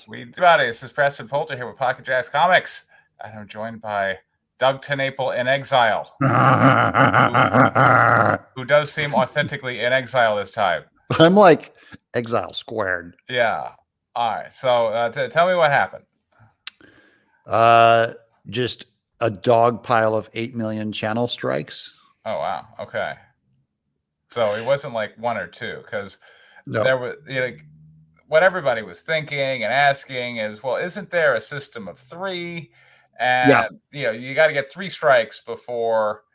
This is Preston Poulter here with Pocket Jazz Comics, and I'm joined by Doug TenNapel in exile, who does seem authentically in exile this time. I'm like exile squared. Yeah. All right. So tell me what happened. Just a dog pile of 8 million channel strikes. Oh, wow. Okay. So it wasn't like one or two, because there was, what everybody was thinking and asking is, well, isn't there a system of 3? And you got to get 3 strikes before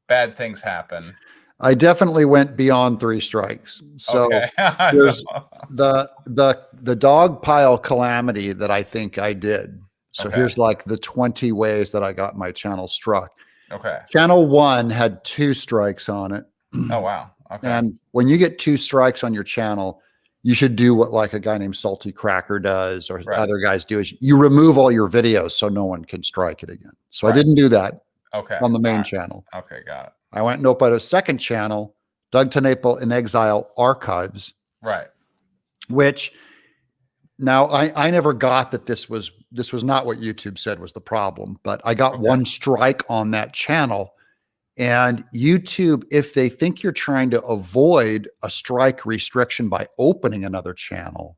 bad things happen. I definitely went beyond 3 strikes. So there's the dog pile calamity that I think I did. So here's like the 20 ways that I got my channel struck. Okay. Channel 1 had 2 strikes on it. Oh, wow. Okay. And when you get 2 strikes on your channel, you should do what like a guy named Salty Cracker does, or other guys do, is you remove all your videos so no one can strike it again. So I didn't do that on the main channel. Okay, got it. I went and opened a second channel, Doug TenNapel in Exile Archives. Right. Which now I never got that this was not what YouTube said was the problem, but I got 1 strike on that channel. And YouTube, if they think you're trying to avoid a strike restriction by opening another channel,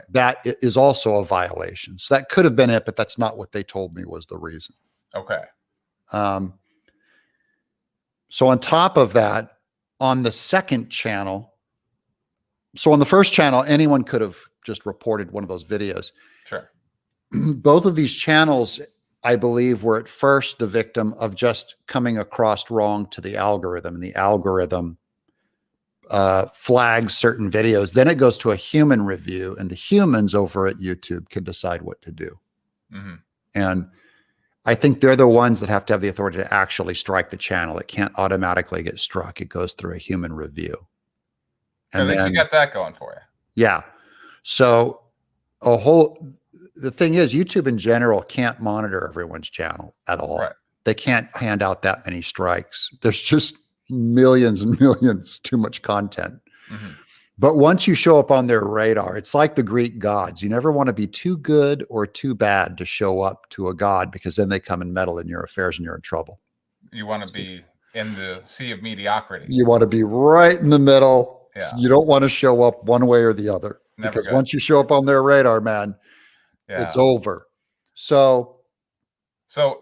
that is also a violation. So that could have been it, but that's not what they told me was the reason. Okay. So on top of that, on the second channel, so on the first channel, anyone could have just reported one of those videos. Sure. Both of these channels, I believe, were at first the victim of just coming across wrong to the algorithm, and the algorithm flags certain videos. Then it goes to a human review, and the humans over at YouTube can decide what to do. And I think they're the ones that have to have the authority to actually strike the channel. It can't automatically get struck. It goes through a human review. And at least you got that going for you. Yeah. So the thing is, YouTube in general can't monitor everyone's channel at all. They can't hand out that many strikes. There's just millions and millions, too much content. But once you show up on their radar, it's like the Greek gods. You never want to be too good or too bad to show up to a god, because then they come and meddle in your affairs and you're in trouble. You want to be in the sea of mediocrity. You want to be right in the middle. Yeah. You don't want to show up one way or the other. Because once you show up on their radar, man, it's over. So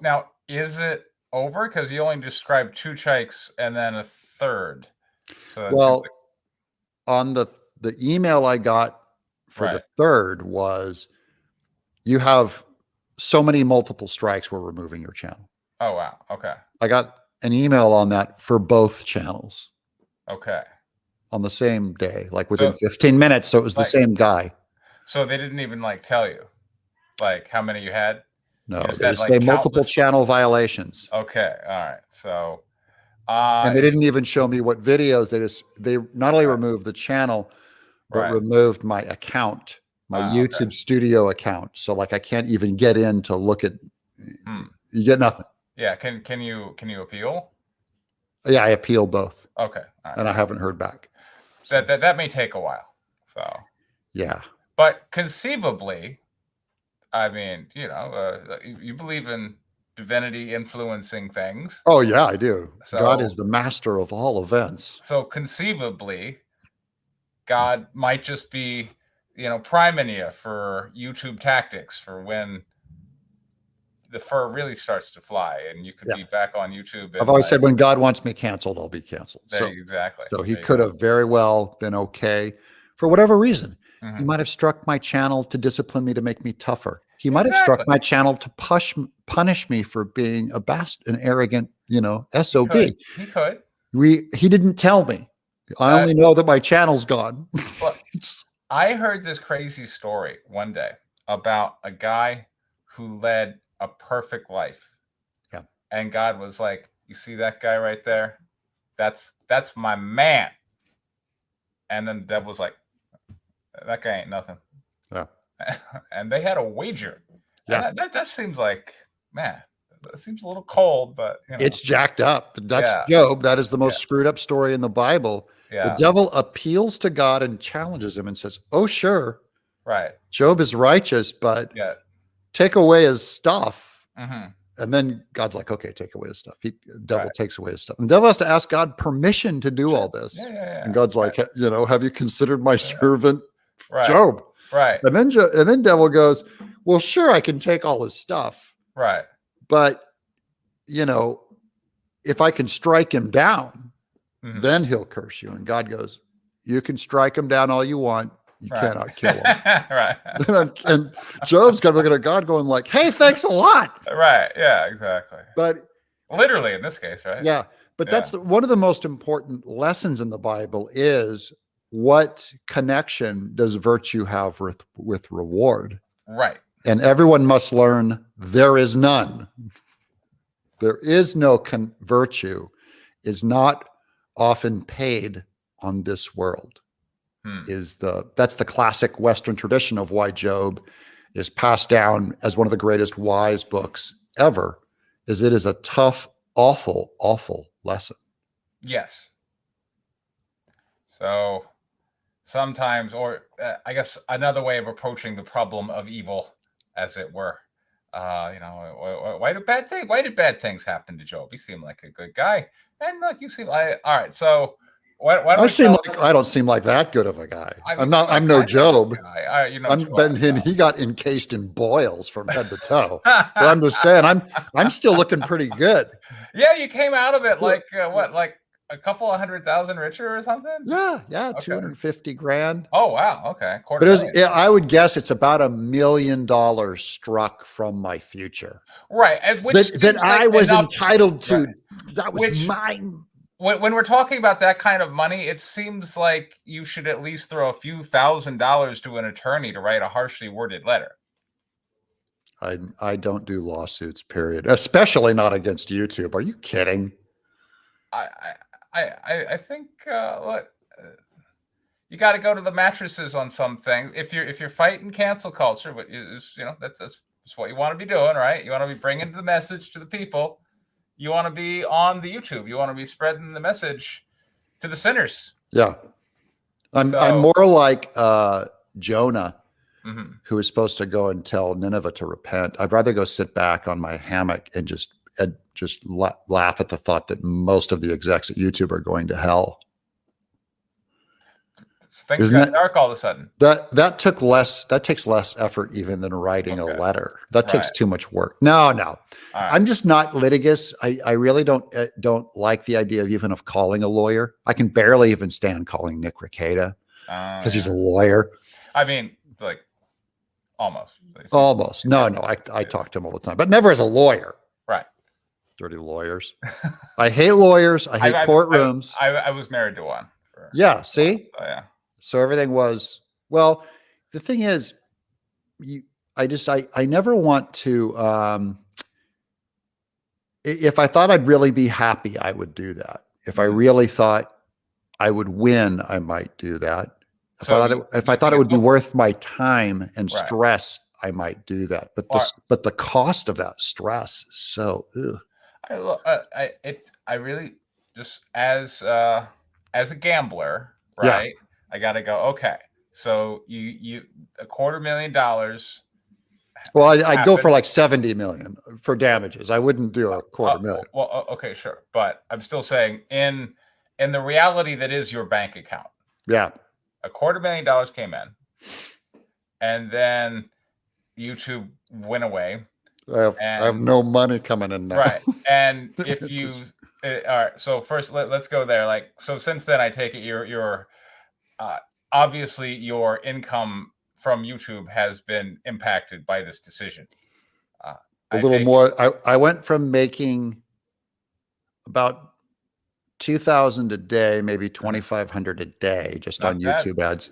now, is it over? Because you only described 2 strikes and then a third. So well, on the email I got for the third was, you have so many multiple strikes, we're removing your channel. Oh, wow. Okay. I got an email on that for both channels. Okay. On the same day, like within 15 minutes. So it was the same guy. So they didn't even like tell you like how many you had? No, they say multiple channel violations. Okay. All right. So and they didn't even show me what videos. They not only removed the channel, but removed my account, my YouTube Studio account. So like I can't even get in to look at. You get nothing. Yeah. Can you appeal? Yeah, I appealed both. Okay. And I haven't heard back. So that may take a while. So yeah. But conceivably, I mean, you believe in divinity influencing things. Oh yeah, I do. So, God is the master of all events. So conceivably, God might just be, priming you for YouTube tactics for when the fur really starts to fly and you could be back on YouTube. I've always said, when God wants me canceled, I'll be canceled. Exactly. So he could have very well been okay for whatever reason. He might have struck my channel to discipline me, to make me tougher. He might have struck my channel to punish me for being an arrogant, SOB. He could. He didn't tell me. I only know that my channel's gone. Well, I heard this crazy story one day about a guy who led a perfect life. Yeah. And God was like, you see that guy right there? That's my man. And then the devil was like, that guy ain't nothing. Yeah. And they had a wager. Yeah. That seems like, man, that seems a little cold, but it's jacked up. That's Job. That is the most screwed up story in the Bible. The devil appeals to God and challenges him and says, oh, sure, Right. Job is righteous, but Yeah. take away his stuff. Mm-hmm. And then God's like, okay, take away his stuff. Devil takes away his stuff. And the devil has to ask God permission to do all this. Yeah. And God's like, you know, have you considered my servant Job? Right. And then devil goes, well, sure, I can take all his stuff. Right. But, you know, if I can strike him down, then he'll curse you. And God goes, you can strike him down all you want. You cannot kill him. Right. And Job's kind of looking at God going like, hey, thanks a lot. Right. Yeah, exactly. But literally in this case, right? Yeah. But that's one of the most important lessons in the Bible is what connection does virtue have with reward? Right. And everyone must learn there is none. There is no virtue is not often paid on this world. That's the classic Western tradition of why Job is passed down as one of the greatest wise books ever, is it is a tough, awful, awful lesson. Yes. So sometimes, or I guess another way of approaching the problem of evil, as it were, you know, why did bad things happen to Job? He seemed like a good guy, and look, you seem like all right. So why I don't seem like that good of a guy. I'm no Job. He got encased in boils from head to toe. So I'm just saying, I'm still looking pretty good. Yeah, you came out of it like like a couple of 100,000 richer or something? Yeah, okay. 250 grand. Oh wow, okay. I would guess it's about $1 million struck from my future. Right, that I was entitled to. Right. That was mine. When we're talking about that kind of money, it seems like you should at least throw a few $1,000s to an attorney to write a harshly worded letter. I don't do lawsuits, period. Especially not against YouTube. Are you kidding? I think look, you got to go to the mattresses on some things. If you're fighting cancel culture, which is, you know, that's what you want to be doing, right? You want to be bringing the message to the people. You want to be on the YouTube. You want to be spreading the message to the sinners. Yeah. I'm more like Jonah, who was supposed to go and tell Nineveh to repent. I'd rather go sit back on my hammock and just laugh at the thought that most of the execs at YouTube are going to hell. Things got dark all of a sudden. That takes less effort even than writing a letter. That takes too much work. No. Right. I'm just not litigious. I really don't like the idea of calling a lawyer. I can barely even stand calling Nick Rekieta because he's a lawyer. I mean, like almost. No. I talk to him all the time, but never as a lawyer. Right. Dirty lawyers. I hate lawyers. I hate courtrooms. I was married to one. Yeah. See? Yeah. So everything was, well, the thing is, I never want to, if I thought I'd really be happy, I would do that. If I really thought I would win, I might do that. If I thought it would be worth my time and stress, I might do that. But the cost of that stress is so, I really just as a gambler, right? Yeah. I got to go, okay, so you $250,000. Well, I'd go for like 70 million for damages. I wouldn't do a $250,000. Well, okay, sure. But I'm still saying in the reality that is your bank account. Yeah. $250,000 came in and then YouTube went away. I have no money coming in now. Right. And if you, all right, so first let's go there. Like, so since then I take it you're obviously your income from YouTube has been impacted by this decision. A little more. I went from making about 2,000 a day, maybe 2,500 a day, just on YouTube ads,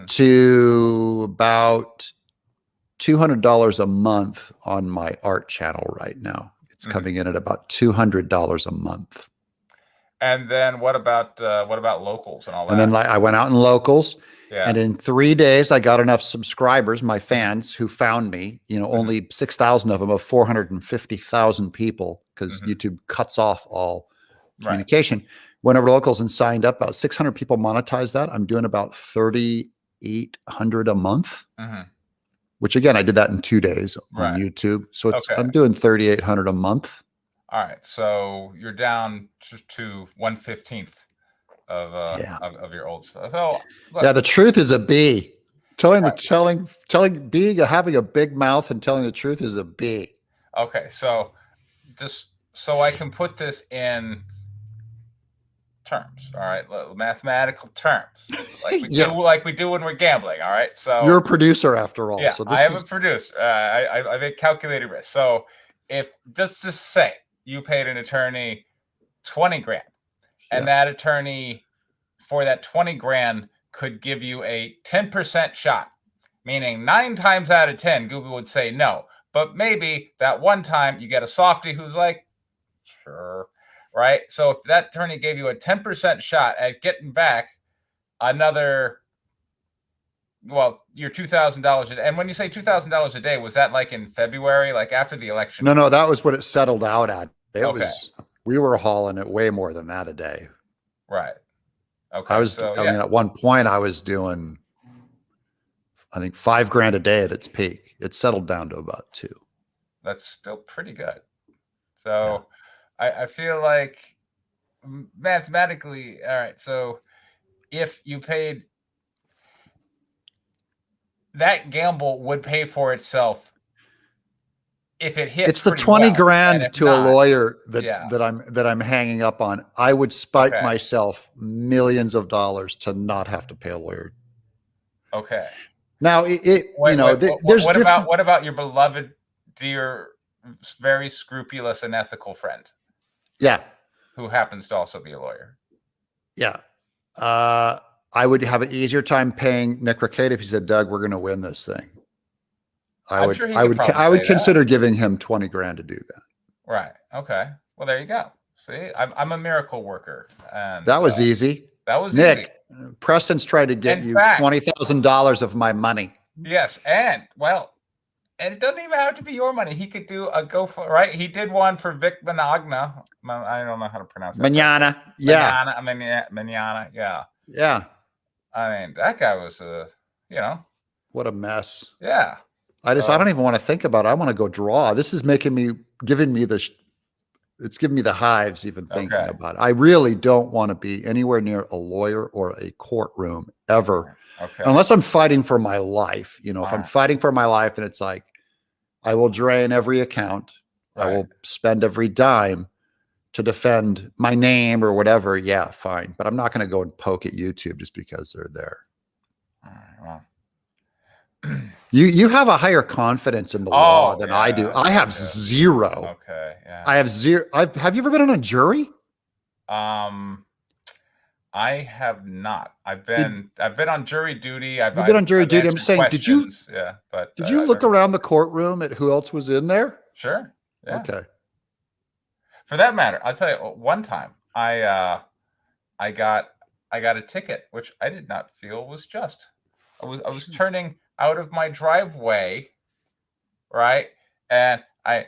to about $200 a month on my art channel right now. It's coming in at about $200 a month. And then what about locals and all that? And then I went out in locals, and in 3 days I got enough subscribers, my fans who found me. Only 6,000 of them of 450,000 people, because YouTube cuts off all communication. Went over to locals and signed up. About 600 people monetized that. I'm doing about 30 $3,800 a month, which again, I did that in 2 days on YouTube. So I'm doing $3,800 a month. All right. So you're down to 1/15 of your old stuff. So look. Yeah, the truth is a B. Telling being having a big mouth and telling the truth is a B. Okay, so just so I can put this in terms, all right, mathematical terms, like we do when we're gambling. All right, so you're a producer after all. Yeah, so I am a producer. I make calculated risk. So if just say you paid an attorney 20 grand, and that attorney for that 20 grand could give you a 10% shot, meaning 9 times out of 10, Google would say no. But maybe that one time you get a softie who's like, sure, right? So if that attorney gave you a 10% shot at getting back another, well, your $2,000 a day. And when you say $2,000 a day, was that like in February, like after the election? No, that was what it settled out at. We were hauling it way more than that a day. Right. Okay. I mean, at one point I was doing, I think, $5 grand a day at its peak. It settled down to about 2. That's still pretty good. So I feel like mathematically, all right. So if you paid, that gamble would pay for itself if it hit. It's the 20 grand to a lawyer that I'm hanging up on. I would spite myself millions of dollars to not have to pay a lawyer. Okay. Now there's what about your beloved, dear, very scrupulous and ethical friend? Yeah. Who happens to also be a lawyer? Yeah. I would have an easier time paying Nick Ricade if he said, Doug, we're going to win this thing. I would consider giving him 20 grand to do that. Right. Okay. Well, there you go. See, I'm a miracle worker. And that was easy. That was Nick, easy. Preston's tried to get you $20,000 of my money. Yes. And it doesn't even have to be your money. He could do a right. He did one for Vic Managna. I don't know how to pronounce it. Manana. Yeah. Manana. Yeah. Yeah. I mean, that guy was what a mess. Yeah. I don't even want to think about it. I want to go draw. This is giving me the hives even thinking about it. I really don't want to be anywhere near a lawyer or a courtroom ever. Okay. Unless I'm fighting for my life. If I'm fighting for my life, then it's like, I will drain every account. Right. I will spend every dime to defend my name or whatever. Yeah, fine. But I'm not going to go and poke at YouTube just because they're there. All right, well. You have a higher confidence in the law than I do. I have zero. Okay. Yeah. I have zero. Have you ever been on a jury? I have not. I've been on jury duty. You've been on jury duty. I'm saying, did you look around the courtroom at who else was in there? Sure. Yeah. Okay. For that matter, I'll tell you, one time I got a ticket, which I did not feel was just. I was turning out of my driveway, right? And my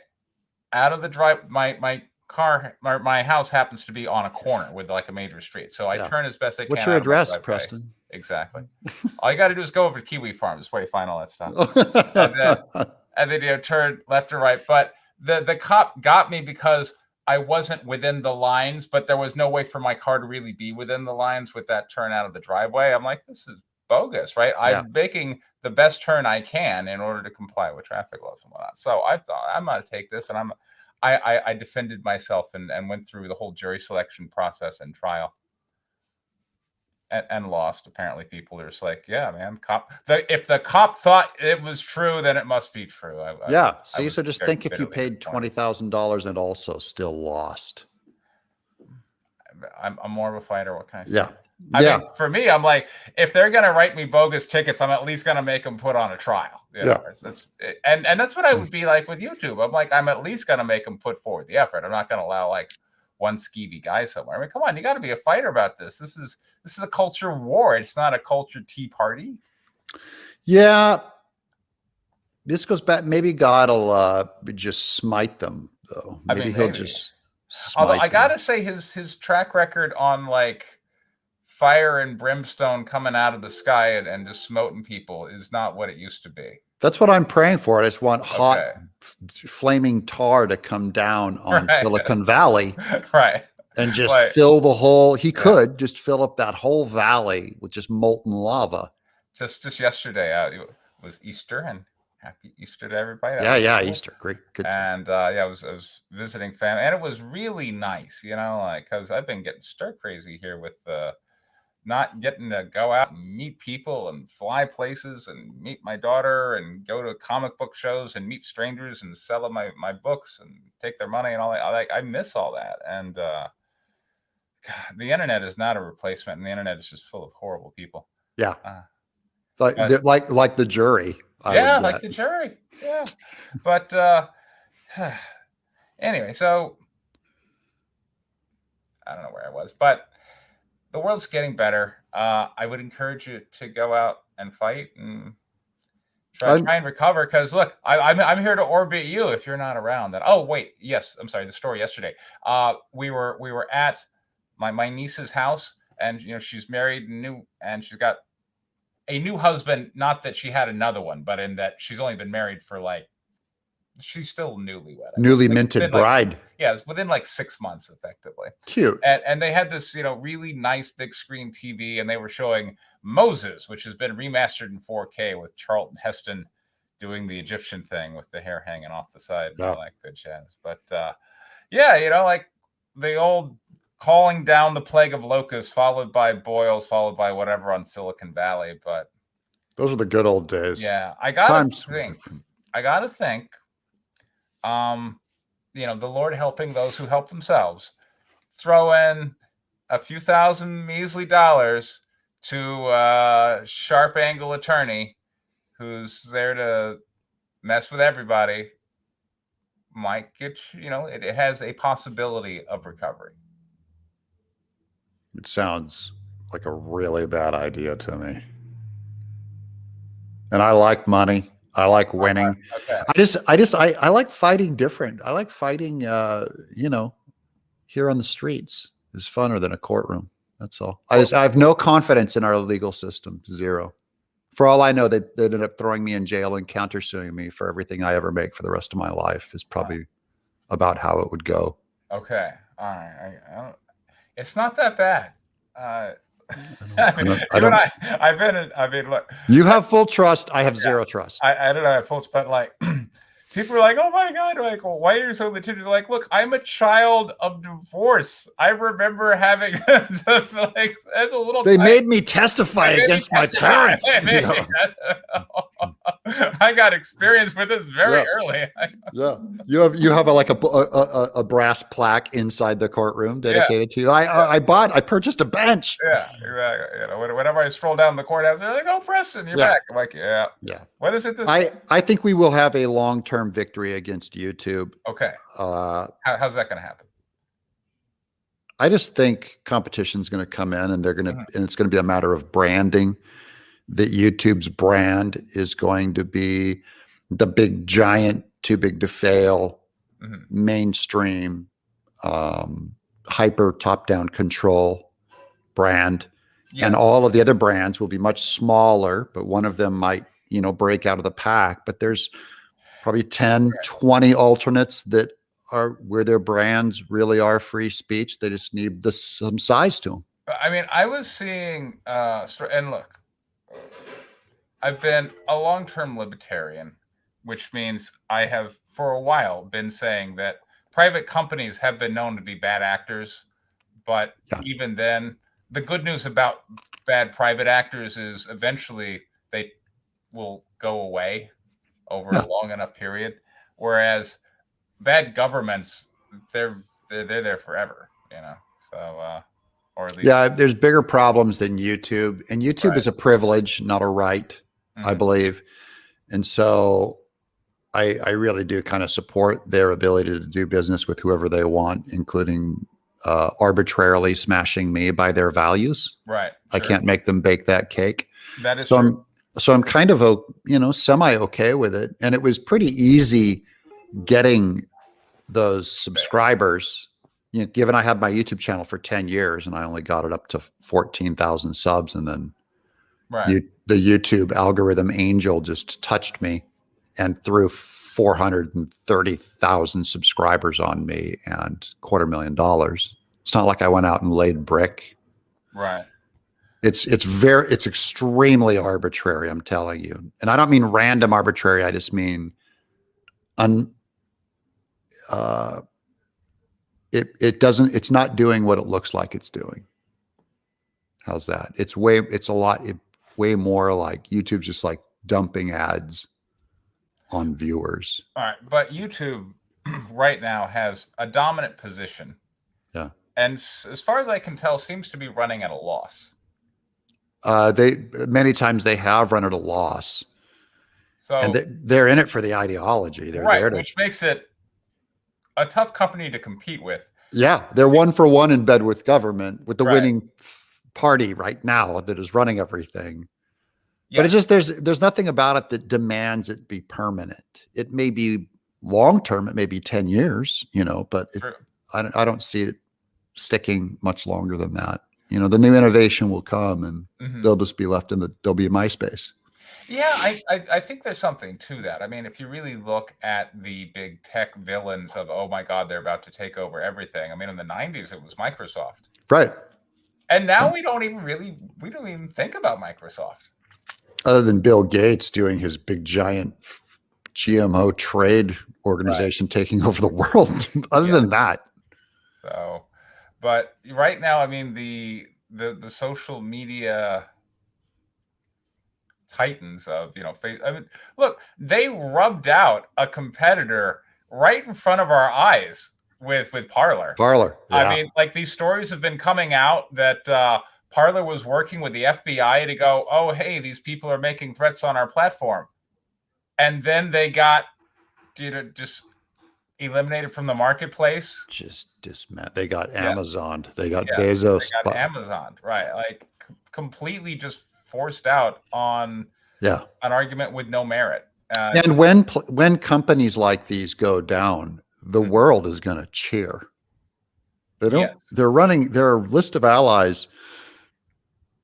house happens to be on a corner with like a major street. So I turn as best I can. What's your address, Preston? Exactly. All you got to do is go over to Kiwi Farms. That's where you find all that stuff. and then turn left or right. But the cop got me because I wasn't within the lines, but there was no way for my car to really be within the lines with that turn out of the driveway. I'm like, this is bogus, right? Yeah. I'm making the best turn I can in order to comply with traffic laws and whatnot. So I thought, I'm going to take this, and I defended myself and went through the whole jury selection process and trial, and lost. Apparently, people are just like, yeah, man, if the cop thought it was true, then it must be true. So just think if you paid $20,000 and also still lost. I'm more of a fighter. What can I say? Yeah. I mean, for me, I'm like, if they're going to write me bogus tickets, I'm at least going to make them put on a trial. And that's what I would be like with YouTube. I'm like, I'm at least going to make them put forward the effort. I'm not going to allow like one skeevy guy somewhere. I mean, come on, you got to be a fighter about this. This is a culture war. It's not a culture tea party. Yeah. This goes back. Maybe God will just smite them, though. Maybe he'll just. Although I got to say, his track record on like fire and brimstone coming out of the sky and just smoting people is not what it used to be. That's what I'm praying for. I just want hot, flaming tar to come down on Silicon Valley. Right. And just fill the whole, could just fill up that whole valley with just molten lava. Just yesterday, it was Easter, and happy Easter to everybody. Yeah, cool. Easter, great, good. And I was visiting family, and it was really nice, like, because I've been getting stir crazy here with not getting to go out and meet people and fly places and meet my daughter and go to comic book shows and meet strangers and sell them my books and take their money and all that. I miss all that, and the internet is not a replacement, and the internet is just full of horrible people. Yeah. Like the jury. Like the jury. Yeah. But anyway, so I don't know where I was, but the world's getting better. I would encourage you to go out and fight and try and recover. Because look, I'm here to orbit you if you're not around. I'm sorry. The story yesterday. We were at my niece's house, and she's married and she's got a new husband. Not that she had another one, but in that she's only been married for she's still newlywed. Newly minted bride. It's within 6 months, effectively. Cute. And they had this, really nice big screen TV, and they were showing Moses, which has been remastered in 4K with Charlton Heston doing the Egyptian thing with the hair hanging off the side and all that good jazz. But like the old calling down the plague of locusts, followed by boils, followed by whatever on Silicon Valley. But those are the good old days. Yeah, I gotta think. The Lord helping those who help themselves. Throw in a few thousand measly dollars to a sharp angle attorney who's there to mess with everybody. Might get it has a possibility of recovery. It sounds like a really bad idea to me. And I like money. I like winning. Okay. I like fighting different. I like fighting, here on the streets is funner than a courtroom. That's all. I have no confidence in our legal system. Zero. For all I know, they ended up throwing me in jail and countersuing me for everything I ever make for the rest of my life is probably about how it would go. Okay. All right. I don't, it's not that bad. Look. You have full trust. I have zero trust. I don't know. I have full, but people are like, "Oh my God!" Well, why are you so litigious? Look, I'm a child of divorce. I remember having as a little. They made me testify against my parents. I got experience with this very early. Yeah, you have a brass plaque inside the courtroom dedicated to you. I purchased a bench. Yeah, exactly. Whenever I stroll down the courthouse, they're like, "Oh, Preston, you're back." I'm like, yeah. What is it? I think we will have a long-term victory against YouTube. Okay. How's that going to happen? I just think competition is going to come in, and and it's going to be a matter of branding. That YouTube's brand is going to be the big giant, too big to fail, mainstream, hyper top-down control brand. Yeah. And all of the other brands will be much smaller, but one of them might, break out of the pack. But there's probably 10, 20 alternates that are where their brands really are free speech. They just need some size to them. I mean, I was seeing, and look, I've been a long-term libertarian, which means I have for a while been saying that private companies have been known to be bad actors, but even then, the good news about bad private actors is eventually they will go away over a long enough period, whereas bad governments, they're there forever, So, or at least there's bigger problems than YouTube, and YouTube is a privilege, not a right. I believe. And so I really do kind of support their ability to do business with whoever they want, including arbitrarily smashing me by their values. Right. I can't make them bake that cake. That is true. I'm kind of semi okay with it. And it was pretty easy getting those subscribers, given I had my YouTube channel for 10 years and I only got it up to 14,000 subs, and then the YouTube algorithm angel just touched me and threw 430,000 subscribers on me and $250,000. It's not like I went out and laid brick. Right. It's extremely arbitrary, I'm telling you. And I don't mean random arbitrary. I just mean it's not doing what it looks like it's doing. How's that? It's way more like YouTube's just like dumping ads on viewers. All right. But YouTube right now has a dominant position. Yeah. And as far as I can tell, seems to be running at a loss. Many times they have run at a loss. So, and they're in it for the ideology. They're there to, which makes it a tough company to compete with. Yeah, they're 1-for-1 in bed with government, with the winning party right now that is running everything. Yeah. But it's just there's nothing about it that demands it be permanent. It may be long term, it may be 10 years, but I don't see it sticking much longer than that. The new innovation will come, and they'll just be left they'll be MySpace. Yeah, I think there's something to that. I mean, if you really look at the big tech villains of, oh my God, they're about to take over everything. I mean, in the 90s, it was Microsoft. Right. And now we don't even think about Microsoft. Other than Bill Gates doing his big giant GMO trade organization taking over the world. Other than that. So, but right now, I mean, the social media titans of, I mean, look, they rubbed out a competitor right in front of our eyes with Parler. Yeah. I mean, like, these stories have been coming out that Parler was working with the FBI to go, oh, hey, these people are making threats on our platform. And then they got, just eliminated from the marketplace. They got Amazoned. They got Bezos. They got Amazoned, right? Like, completely just forced out on an argument with no merit. And when companies like these go down, the world is going to cheer. They don't. They're running. Their list of allies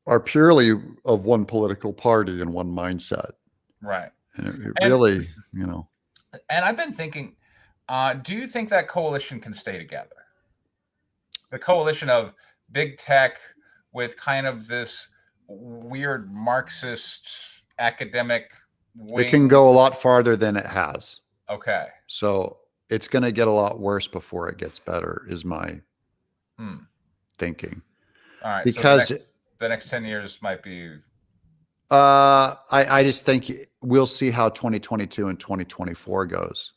are purely of one political party and one mindset. Right. And it really, And I've been thinking, do you think that coalition can stay together? The coalition of big tech with kind of this weird Marxist academic wing. It can go a lot farther than it has. Okay. So it's going to get a lot worse before it gets better, is my thinking. All right. Because so the next 10 years might be. I just think we'll see how 2022 and 2024 goes,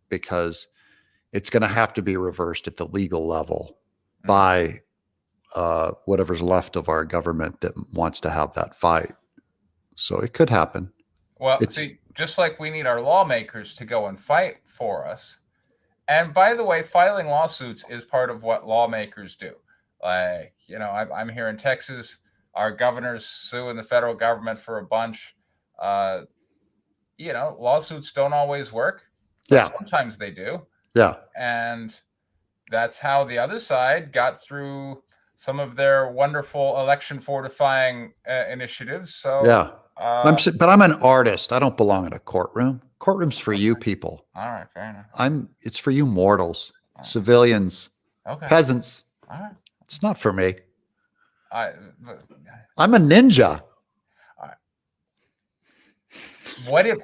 because it's going to have to be reversed at the legal level by whatever's left of our government that wants to have that fight. So it could happen. Well, see, just like we need our lawmakers to go and fight for us. And by the way, filing lawsuits is part of what lawmakers do. Like, I'm here in Texas. Our governor's suing the federal government for a bunch. Lawsuits don't always work. But sometimes they do. Yeah. And that's how the other side got through some of their wonderful election fortifying initiatives. So but I'm an artist. I don't belong in a courtroom. Courtroom's for you people. All right, fair enough. It's for you mortals, civilians, peasants. All right. It's not for me. I'm a ninja. All right. What if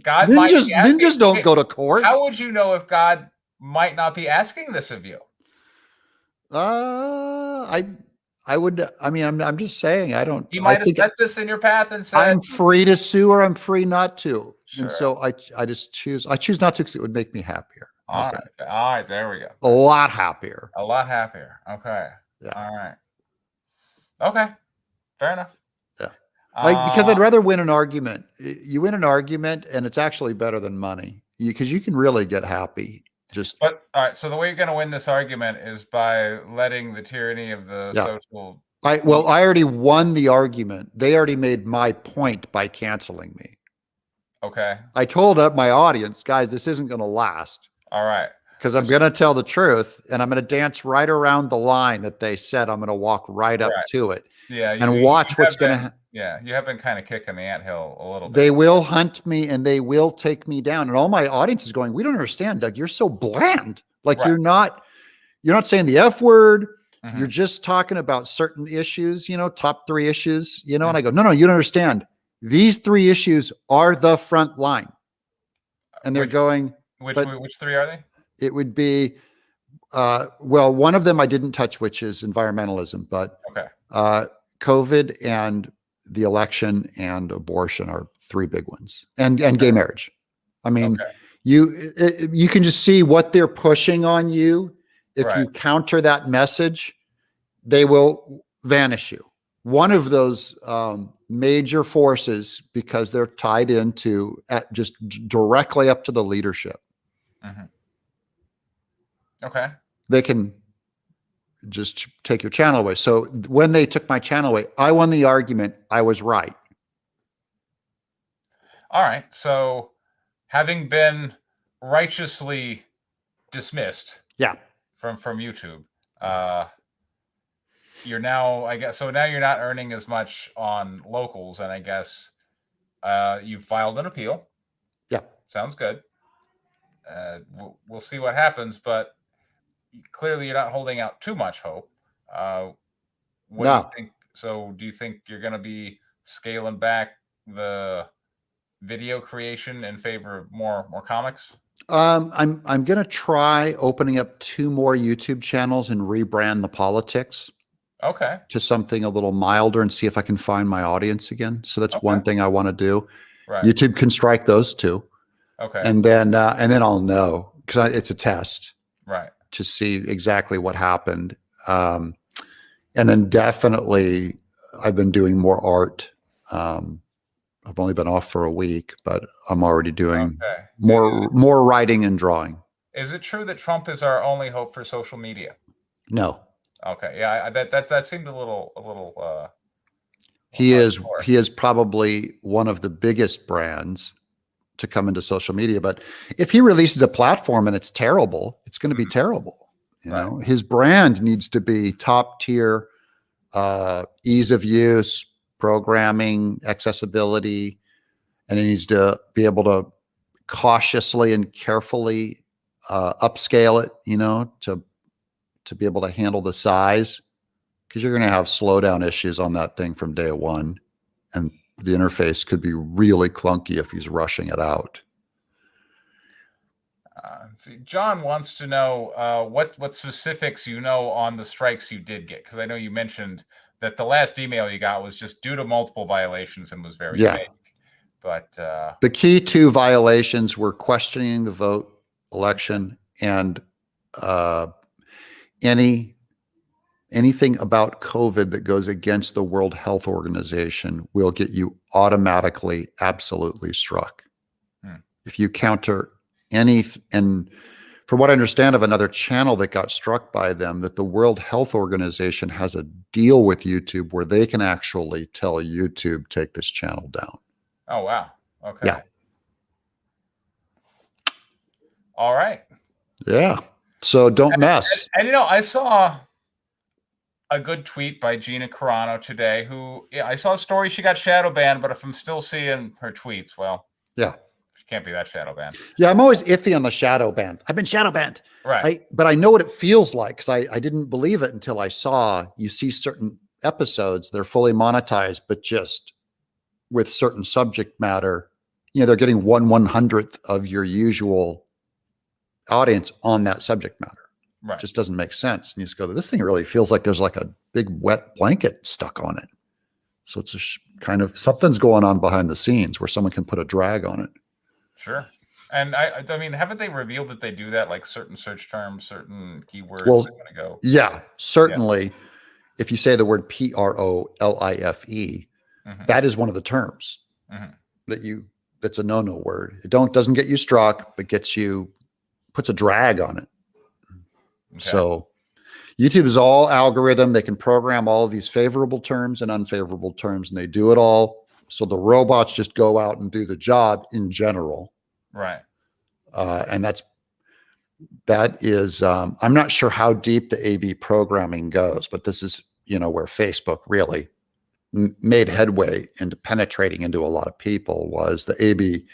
God ninjas don't go to court? How would you know if God might not be asking this of you? I would. I mean, I'm just saying. I don't. You might have set this in your path and said, I'm free to sue or I'm free not to. Sure. And so I just choose. I choose not to because it would make me happier. All right. There we go. A lot happier. Okay. Yeah. All right. Okay. Fair enough. Yeah. Because I'd rather win an argument. You win an argument and it's actually better than money, because you can really get happy. All right. So the way you're going to win this argument is by letting the tyranny of the social. I already won the argument. They already made my point by canceling me. Okay. I told my audience, guys, this isn't going to last. All right. because I'm going to tell the truth, and I'm going to dance right around the line that they said. I'm going to walk right up to it. Yeah, and watch what's going to. Yeah, you have been kind of kicking the anthill a little bit. They will hunt me and they will take me down, and all my audience is going, "We don't understand, Doug. You're so bland. Like you're not saying the F word. You're just talking about certain issues. Top 3 issues. And I go, no, you don't understand. These 3 issues are the front line." And they're going, which 3 are they? It would be, well, one of them I didn't touch, which is environmentalism, but COVID and the election and abortion are 3 big ones, and gay marriage. I mean, you can just see what they're pushing on you. If you counter that message, they will vanish you. One of those major forces, because they're tied into just directly up to the leadership. Okay. They can just take your channel away. So when they took my channel away, I won the argument. I was right. All right. So having been righteously dismissed from YouTube, you're now, I guess, so now you're not earning as much on locals, and I guess you filed an appeal. Yeah. Sounds good. We'll see what happens, but clearly you're not holding out too much hope. What do you think? So do you think you're going to be scaling back the video creation in favor of more comics? I'm going to try opening up 2 more YouTube channels and rebrand the politics. Okay. To something a little milder and see if I can find my audience again. So that's one thing I want to do. Right. YouTube can strike those 2. Okay. And then I'll know, because it's a test. Right. To see exactly what happened. And then definitely I've been doing more art. I've only been off for a week, but I'm already doing more writing and drawing. Is it true that Trump is our only hope for social media? No. Okay. Yeah, that seemed a little he is probably one of the biggest brands to come into social media, but if he releases a platform and it's terrible, it's going to be terrible. You know, his brand needs to be top tier, ease of use, programming, accessibility, and he needs to be able to cautiously and carefully upscale it, to be able to handle the size, because you're going to have slowdown issues on that thing from day one. And the interface could be really clunky if he's rushing it out. See, John wants to know what specifics on the strikes you did get, because I know you mentioned that the last email you got was just due to multiple violations and was very vague. But the key 2 violations were questioning the vote election and anything about COVID that goes against the World Health Organization will get you automatically absolutely struck. If you counter and from what I understand of another channel that got struck by them, that the World Health Organization has a deal with YouTube where they can actually tell YouTube, take this channel down. Oh, wow. Okay. Yeah. All right. Yeah. So don't mess. And I saw a good tweet by Gina Carano today, who I saw a story she got shadow banned, but if I'm still seeing her tweets, well, she can't be that shadow banned. Yeah, I'm always iffy on the shadow ban. I've been shadow banned. Right. But I know what it feels like, because I didn't believe it until I saw, you see certain episodes, they're fully monetized, but just with certain subject matter, they're getting 1/100th of your usual audience on that subject matter. Right. It just doesn't make sense. And you just go, this thing really feels like there's like a big wet blanket stuck on it. So it's kind of something's going on behind the scenes where someone can put a drag on it. Sure. And I mean, haven't they revealed that they do that, like certain search terms, certain keywords? Well, yeah, certainly. Yeah. If you say the word PROLIFE, that is one of the terms that's a no-no word. It doesn't get you struck, but puts a drag on it. Okay. So YouTube is all algorithm. They can program all of these favorable terms and unfavorable terms, and they do it all. So the robots just go out and do the job in general. Right. And that's that is, I'm not sure how deep the A/B programming goes, but this is, where Facebook really made headway into penetrating into a lot of people, was the A/B,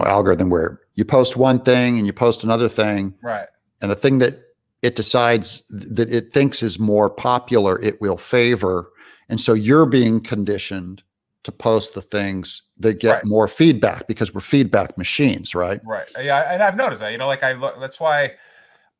algorithm, where you post one thing and you post another thing. Right. And the thing that it decides that it thinks is more popular, it will favor. And so you're being conditioned to post the things that get more feedback, because we're feedback machines, right? Right. Yeah. And I've noticed that, that's why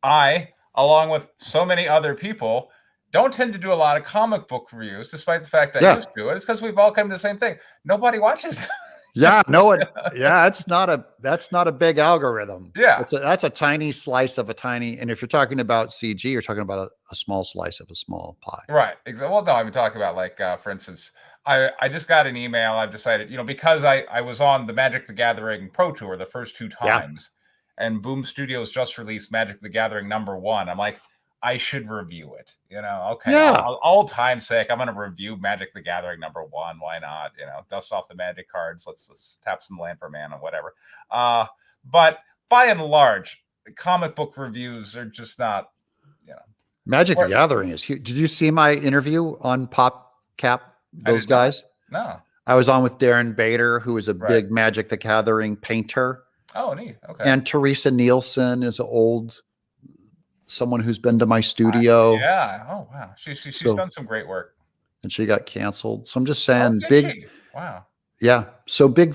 I, along with so many other people, don't tend to do a lot of comic book reviews, despite the fact I used to. It's because we've all come to the same thing. Nobody watches them. Yeah, no, that's not a big algorithm. Yeah. That's a tiny slice of a tiny, and if you're talking about CG, you're talking about a small slice of a small pie. Right. Exactly. Well, no, I'm talking about, like, for instance, I just got an email. I've decided, because I was on the Magic the Gathering Pro Tour the first 2 times, and Boom Studios just released Magic the Gathering #1. I'm like, I should review it. Okay. Yeah. All time's sake, I'm going to review Magic the Gathering #1. Why not? Dust off the Magic cards. Let's tap some land for mana, whatever. But by and large, comic book reviews are just not, Magic the Gathering is huge. Did you see my interview on PopCap? Those guys? No. I was on with Darren Bader, who is a big Magic the Gathering painter. Oh, neat. Okay. And Teresa Nielsen is someone who's been to my studio. Yeah. Oh, wow. She's done some great work. And she got canceled. So I'm just saying, wow. Yeah. So big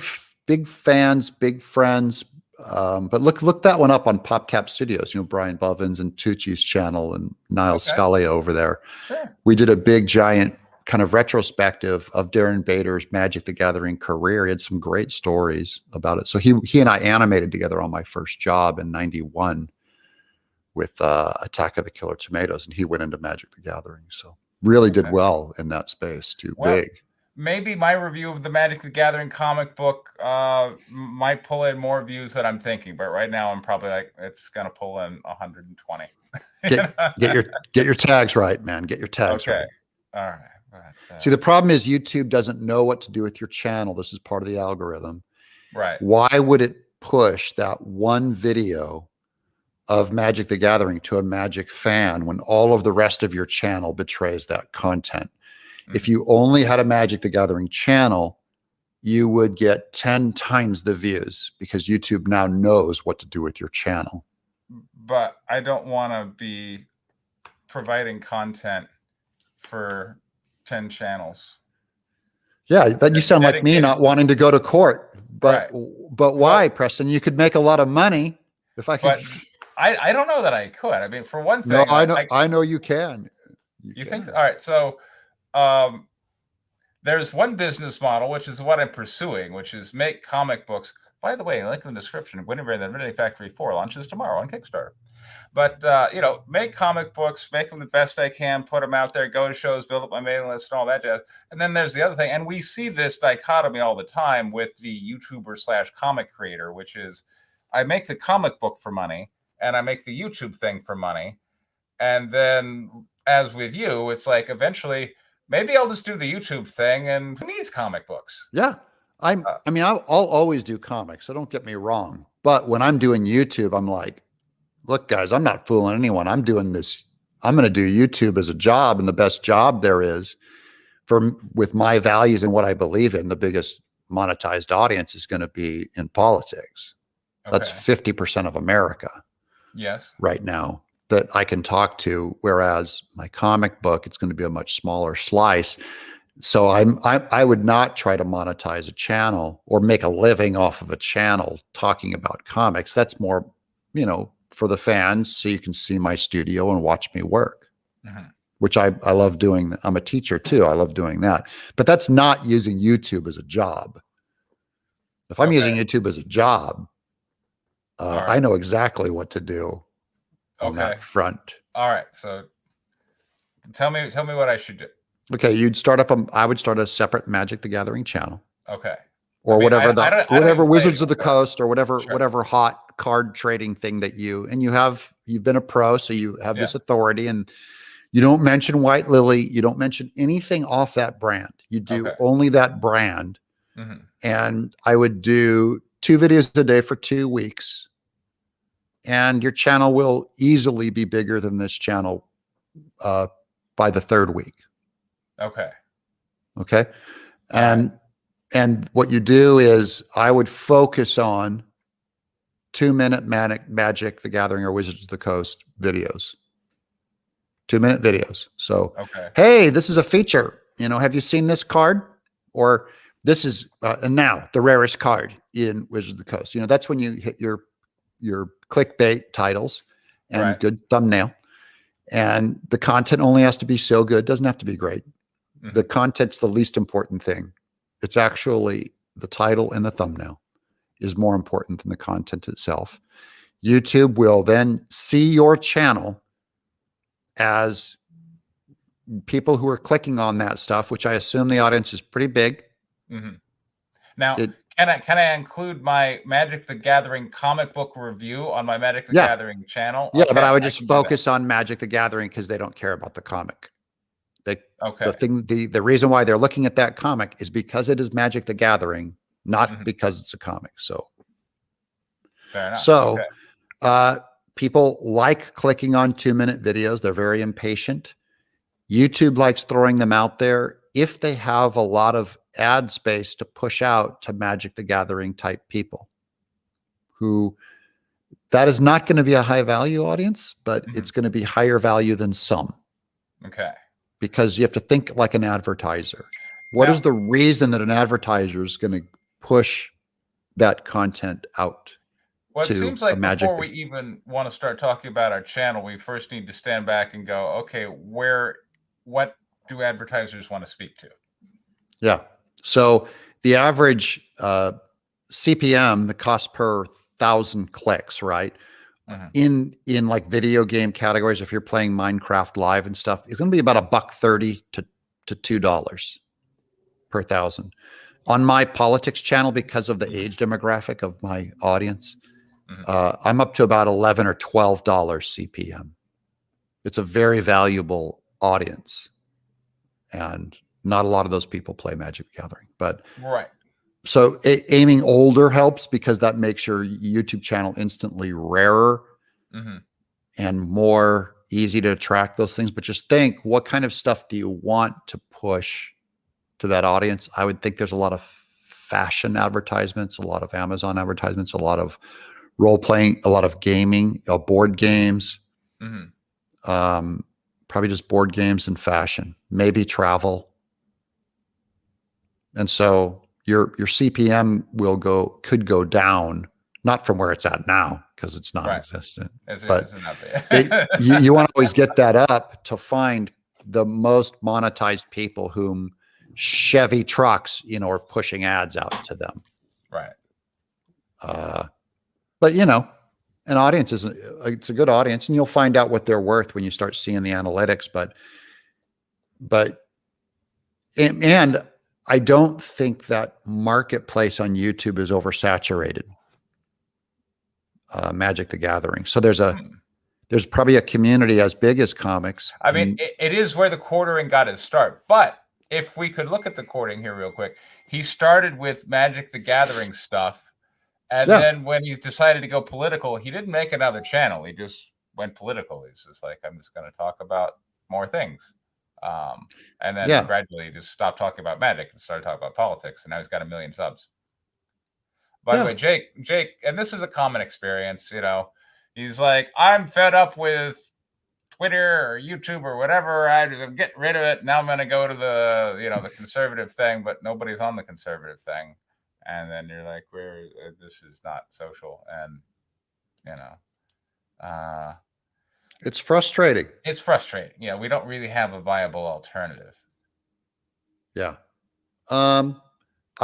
fans, big friends. But look that one up on PopCap Studios, Brian Bovins and Tucci's channel and Niles Scalia over there. Sure. We did a big giant kind of retrospective of Darren Bader's Magic the Gathering career. He had some great stories about it. So he and I animated together on my first job in '91 with Attack of the Killer Tomatoes, and he went into Magic the Gathering. So really did well in that space too. Big. Maybe my review of the Magic the Gathering comic book might pull in more views than I'm thinking, but right now I'm probably like, it's gonna pull in 120. Get your tags right, man. Get your tags right. All right. See, the problem is YouTube doesn't know what to do with your channel. This is part of the algorithm. Right. Why would it push that one video of Magic the Gathering to a Magic fan when all of the rest of your channel betrays that content? Mm-hmm. If you only had a Magic the Gathering channel, you would get 10 times the views, because YouTube now knows what to do with your channel. But I don't want to be providing content for 10 channels. Yeah, then you sound like me not wanting to go to court. But why, Preston? You could make a lot of money if I could. But I don't know that I could. I mean, for one thing, no, I know you can. You think? All right, so there's one business model, which is what I'm pursuing, which is make comic books. By the way, link in the description. Guinevere and the Divinity Factory 4 launches tomorrow on Kickstarter. But, make comic books, make them the best I can, put them out there, go to shows, build up my mailing list and all that jazz. And then there's the other thing. And we see this dichotomy all the time with the YouTuber/comic creator, which is I make the comic book for money and I make the YouTube thing for money. And then, as with you, it's like eventually maybe I'll just do the YouTube thing, and who needs comic books? Yeah. I'll always do comics, so don't get me wrong. But when I'm doing YouTube, I'm like, look, guys, I'm not fooling anyone. I'm doing this. I'm going to do YouTube as a job, and the best job there is with my values and what I believe in. The biggest monetized audience is going to be in politics. Okay. That's 50% of America. Yes. Right now that I can talk to. Whereas my comic book, it's going to be a much smaller slice. So I would not try to monetize a channel or make a living off of a channel talking about comics. That's more, for the fans, so you can see my studio and watch me work, which I love doing. I'm a teacher too. I love doing that, but that's not using YouTube as a job. If I'm using YouTube as a job, I know exactly what to do on that front. All right. So tell me what I should do. Okay. I would start a separate Magic the Gathering channel. Okay. Or whatever Wizards of the Coast or whatever hot card trading thing that you've been a pro. So you have this authority, and you don't mention White Lily. You don't mention anything off that brand. You do only that brand. Mm-hmm. And I would do 2 videos a day for 2 weeks. and your channel will easily be bigger than this channel by the third week. Okay. Okay. And what you do is I would focus on 2-minute Magic the Gathering or Wizards of the Coast videos. 2-minute videos. So, hey, this is a feature. Have you seen this card? Or this is now the rarest card in Wizards of the Coast. That's when you hit your clickbait titles and good thumbnail. And the content only has to be so good. Doesn't have to be great. Mm-hmm. The content's the least important thing. It's actually the title and the thumbnail is more important than the content itself. YouTube will then see your channel as people who are clicking on that stuff, which I assume the audience is pretty big. Mm-hmm. Now, can I include my Magic the Gathering comic book review on my Magic the Gathering channel? Yeah, but I would just focus on Magic the Gathering because they don't care about the comic. The reason why they're looking at that comic is because it is Magic the Gathering, not because it's a comic. So, fair enough. So, people like clicking on 2-minute videos. They're very impatient. YouTube likes throwing them out there if they have a lot of ad space to push out to Magic the Gathering type people who that is not going to be a high value audience, but it's going to be higher value than some. Okay. Because you have to think like an advertiser. What is the reason that an advertiser is going to push that content out? Well, it seems like before we even want to start talking about our channel, we first need to stand back and go, okay, what do advertisers want to speak to? Yeah. So the average CPM, the cost per 1,000 clicks, right? In like video game categories, if you're playing Minecraft Live and stuff, it's going to be about $1.30 to $2 per 1,000. On my politics channel, because of the age demographic of my audience, I'm up to about $11 or $12 CPM. It's a very valuable audience, and not a lot of those people play Magic the Gathering. But so aiming older helps because that makes your YouTube channel instantly rarer and more easy to attract those things. But just think, what kind of stuff do you want to push to that audience? I would think there's a lot of fashion advertisements, a lot of Amazon advertisements, a lot of role-playing, a lot of gaming, board games, probably just board games and fashion, maybe travel. And so your CPM could go down, not from where it's at now because it's non-existent. But you want to always get that up to find the most monetized people whom Chevy trucks, are pushing ads out to them. Right. But an audience it's a good audience, and you'll find out what they're worth when you start seeing the analytics. And I don't think that marketplace on YouTube is oversaturated. Magic the Gathering. So there's probably a community as big as comics. I mean, it is where the quartering got his start. But if we could look at the quartering here real quick, he started with Magic the Gathering stuff. And then when he decided to go political, he didn't make another channel. He just went political. He's just like, I'm just going to talk about more things. And then gradually he just stopped talking about Magic and started talking about politics. And now he's got 1 million subs. By the way, Jake, and this is a common experience, he's like, I'm fed up with Twitter or YouTube or whatever. I'm getting rid of it. Now I'm going to go to the conservative thing, but nobody's on the conservative thing. And then you're like, this is not social. And, it's frustrating. It's frustrating. Yeah. We don't really have a viable alternative. Yeah. I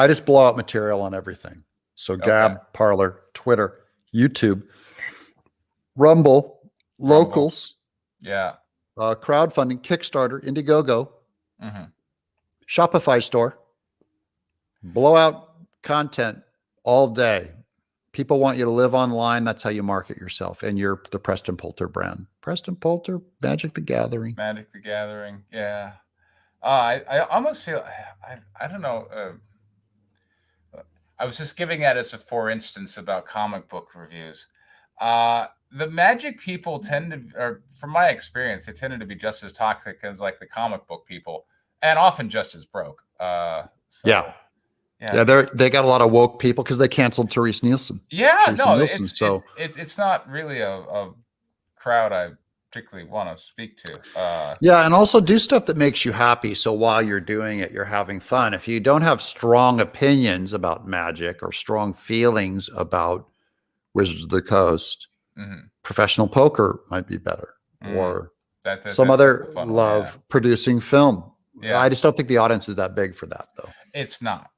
just blow out material on everything. So Gab, Parler, Twitter, YouTube, Rumble, Locals, crowdfunding, Kickstarter, Indiegogo, Shopify store, blow out content all day. People want you to live online. That's how you market yourself. And you're the Preston Poulter brand. Preston Poulter, Magic the Gathering. Magic the Gathering. Yeah. I almost feel, I don't know. I was just giving that as a for instance about comic book reviews. the magic people tend to, or from my experience, they tended to be just as toxic as like the comic book people, and often just as broke. Yeah, they got a lot of woke people because they canceled Therese Nielsen. Yeah, no, it's not really a crowd I particularly want to speak to. Yeah, and also do stuff that makes you happy. So while you're doing it, you're having fun. If you don't have strong opinions about magic or strong feelings about Wizards of the Coast, professional poker might be better, or some other love producing film. Yeah, I just don't think the audience is that big for that, though. It's not,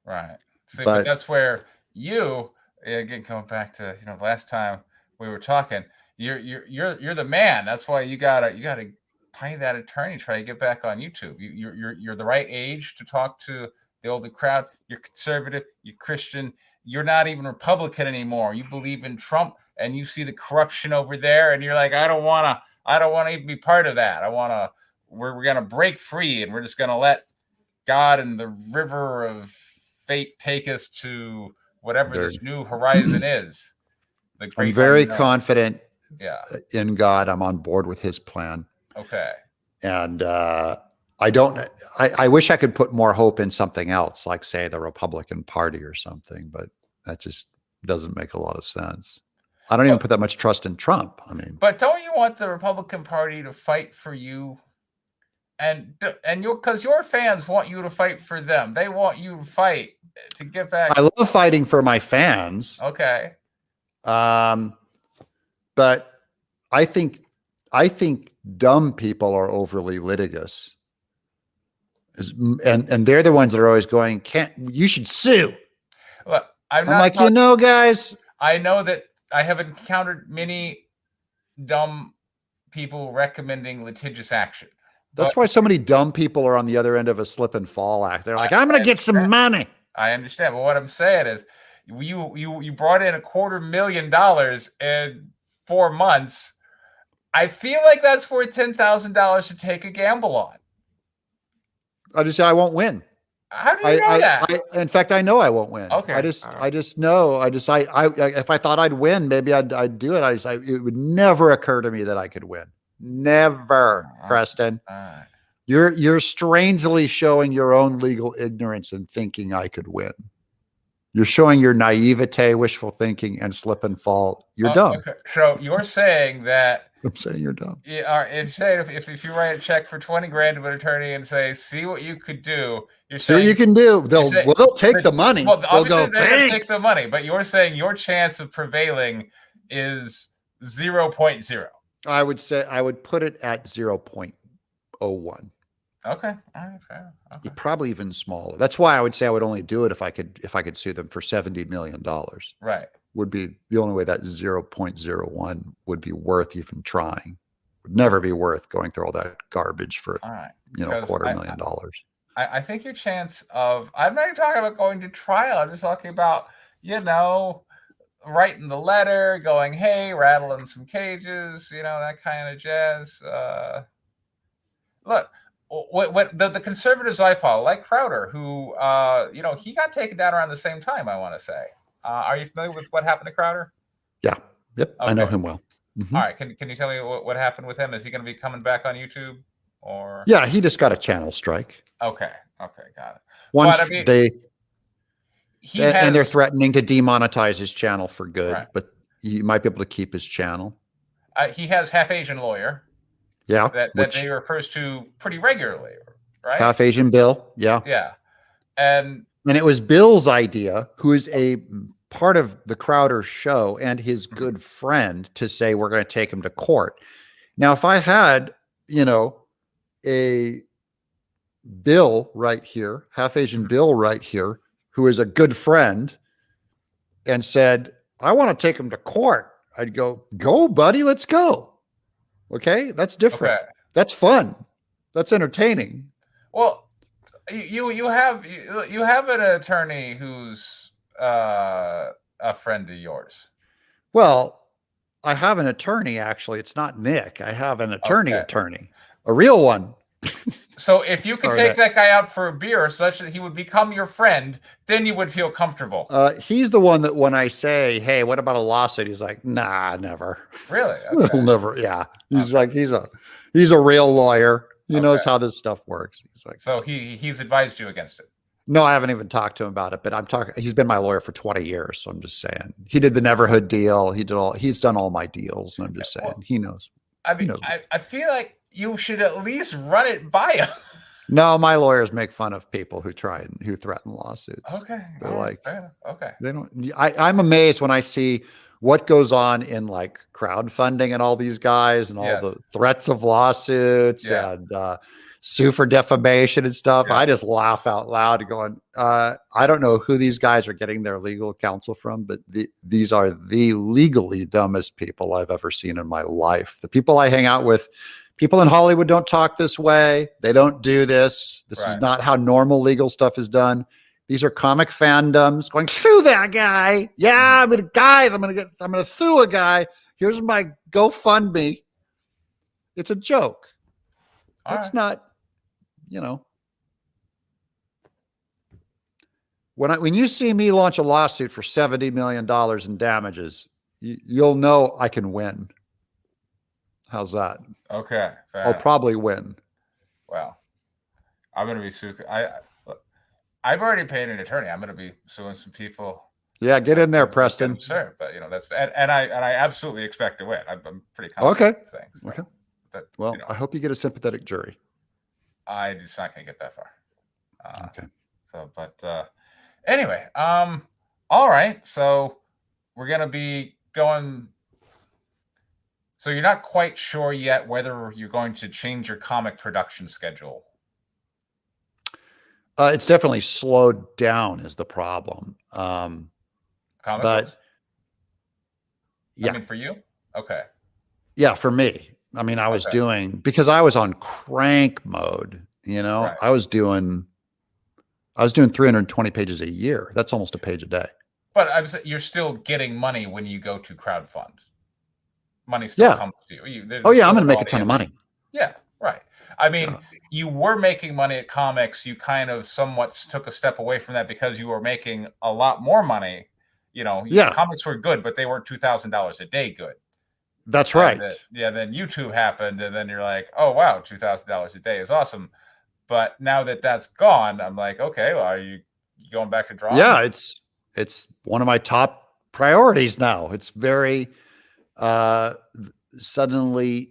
right? See, but that's where you again, going back to last time we were talking. You're the man. That's why you gotta pay that attorney. Try to get back on YouTube. You're the right age to talk to the older crowd. You're conservative. You're Christian. You're not even Republican anymore. You believe in Trump, and you see the corruption over there, and you're like, I don't want to even be part of that. We're gonna break free, and we're just gonna let God and the river of fate take us to whatever this new horizon is. I'm very confident in God. I'm on board with his plan. Okay. And I wish I could put more hope in something else, like say the Republican Party or something, but that just doesn't make a lot of sense. I don't even put that much trust in Trump. I mean, but don't you want the Republican Party to fight for you? And because your fans want you to fight for them. They want you to fight to get back. I love fighting for my fans. Okay. But I think dumb people are overly litigious. And they're the ones that are always going, you should sue. Look, I'm like, guys. I know that I have encountered many dumb people recommending litigious action. That's why so many dumb people are on the other end of a slip and fall act. They're like, I'm going to get some money. I understand. But what I'm saying is you brought in $250,000 in 4 months. I feel like that's worth $10,000 to take a gamble on. I just say I won't win. How do you know that? In fact, I know I won't win. Okay. I just know. If I thought I'd win, maybe I'd do it. It would never occur to me that I could win. Never, Preston. You're strangely showing your own legal ignorance and thinking I could win. You're showing your naivete, wishful thinking, and slip and fall. You're dumb. Okay. So you're saying that I'm saying you're dumb. If you write a check for $20,000 to an attorney and say, see what you could do, you're saying what you can do. They'll take the money. Well, they'll go, thanks. Take the money, but you're saying your chance of prevailing is 0.0. I would say I would put it at 0.01. Okay. All right. Fair. Okay. Probably even smaller. That's why I would say I would only do it if I could sue them for $70 million. Right. Would be the only way that 0.01 would be worth even trying. Would never be worth going through all that garbage for $250,000. I think your chance of, I'm not even talking about going to trial. I'm just talking about, writing the letter, going, hey, rattling some cages, that kind of jazz. Look, what the conservatives I follow, like Crowder, who, he got taken down around the same time, I want to say. Are you familiar with what happened to Crowder? Yeah. Yep. Okay. I know him well. Mm-hmm. All right. Can you tell me what happened with him? Is he going to be coming back on YouTube? Or yeah, he just got a channel strike. Okay. Got it. Once and they're threatening to demonetize his channel for good, right. But you might be able to keep his channel. He has Half Asian Lawyer. Yeah. That he refers to pretty regularly, right? Half Asian Bill. Yeah. Yeah. And it was Bill's idea, who is a part of the Crowder show and his good friend, to say we're going to take him to court. Now, if I had, a Bill right here, Half Asian Bill right here, who is a good friend, and said, I want to take him to court, I'd go, buddy, let's go. Okay. That's different. Okay. That's fun. That's entertaining. Well, you have an attorney who's a friend of yours. Well, I have an attorney, actually. It's not Nick. I have an attorney, a real one So if you could take that guy out for a beer such that he would become your friend, then you would feel comfortable. He's the one that when I say, hey, what about a lawsuit? He's like, nah, never. Really? Okay. He'll never. Yeah. He's like, he's a real lawyer. He knows how this stuff works. He's like, so he's advised you against it. No, I haven't even talked to him about it, but he's been my lawyer for 20 years. So I'm just saying he did the Neverhood deal. He's done all my deals. And I'm just saying he knows. I mean, I feel like you should at least run it by him. No, my lawyers make fun of people who threaten lawsuits. Okay. They're like, okay. They don't, I'm amazed when I see what goes on in like crowdfunding and all these guys and all the threats of lawsuits and, sue for defamation and stuff. I just laugh out loud going, I don't know who these guys are getting their legal counsel from, but these are the legally dumbest people I've ever seen in my life. The people I hang out with, people in Hollywood don't talk this way. They don't do this. This is not how normal legal stuff is done. These are comic fandoms going, sue that guy. Yeah, I'm gonna sue a guy. Here's my GoFundMe. It's a joke. That's not, when you see me launch a lawsuit for $70 million in damages, you'll know I can win. How's that? Okay. I'll probably win. Well, I'm going to be suing. I've already paid an attorney. I'm going to be suing some people. Yeah, get in there, Preston. Sure, but that's and I absolutely expect to win. I'm pretty confident. Okay. In things, okay. Well, I hope you get a sympathetic jury. I just not going to get that far. Okay. So, but anyway, all right. So we're going to be going. So you're not quite sure yet whether you're going to change your comic production schedule. It's definitely slowed down is the problem. Comic but books? Yeah. I mean, for you? Okay. Yeah, for me. I mean, I was doing, because I was on crank mode, I was doing 320 pages a year. That's almost a page a day. But you're still getting money when you go to crowdfund. Money still comes to you. I'm going to make a ton of money. Yeah, right. I mean, you were making money at comics. You kind of somewhat took a step away from that because you were making a lot more money. Comics were good, but they weren't $2,000 a day good. That's right. Then YouTube happened, and then you're like, oh, wow, $2,000 a day is awesome. But now that that's gone, I'm like, okay, well, are you going back to drawing? Yeah, it's one of my top priorities now. It's very suddenly,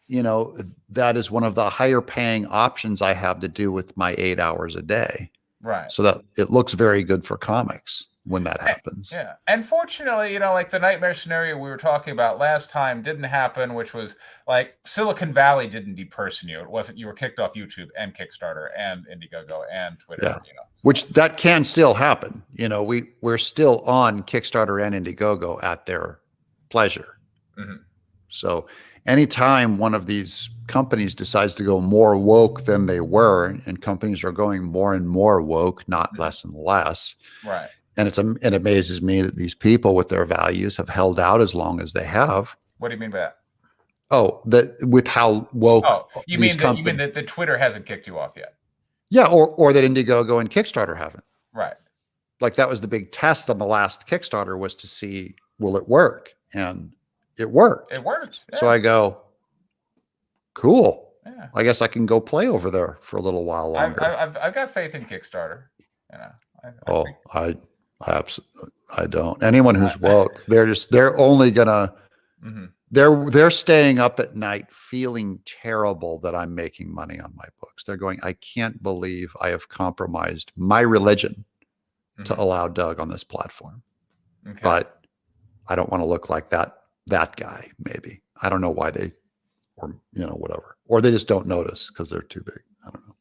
that is one of the higher paying options I have to do with my 8 hours a day. Right. So that it looks very good for comics when that happens. Yeah. And fortunately, like the nightmare scenario we were talking about last time didn't happen, which was like Silicon Valley didn't deperson you. It wasn't, you were kicked off YouTube and Kickstarter and Indiegogo and Twitter. Yeah. Which that can still happen. We're still on Kickstarter and Indiegogo at their pleasure. Mm-hmm. So anytime one of these companies decides to go more woke than they were, and companies are going more and more woke, not less and less. Right. And it amazes me that these people with their values have held out as long as they have. What do you mean by that? Oh, with how woke. Oh, you mean that the Twitter hasn't kicked you off yet? Yeah, or that Indiegogo and Kickstarter haven't. Right. Like that was the big test on the last Kickstarter, was to see, will it work? And it worked. It worked. Yeah. So I go, cool. Yeah. I guess I can go play over there for a little while longer. I've got faith in Kickstarter. I don't. Anyone who's woke, they're only gonna, they're staying up at night feeling terrible that I'm making money on my books. They're going, I can't believe I have compromised my religion to allow Doug on this platform. Okay. But I don't want to look like that guy. Maybe. I don't know why or whatever, or they just don't notice because they're too big. I don't know.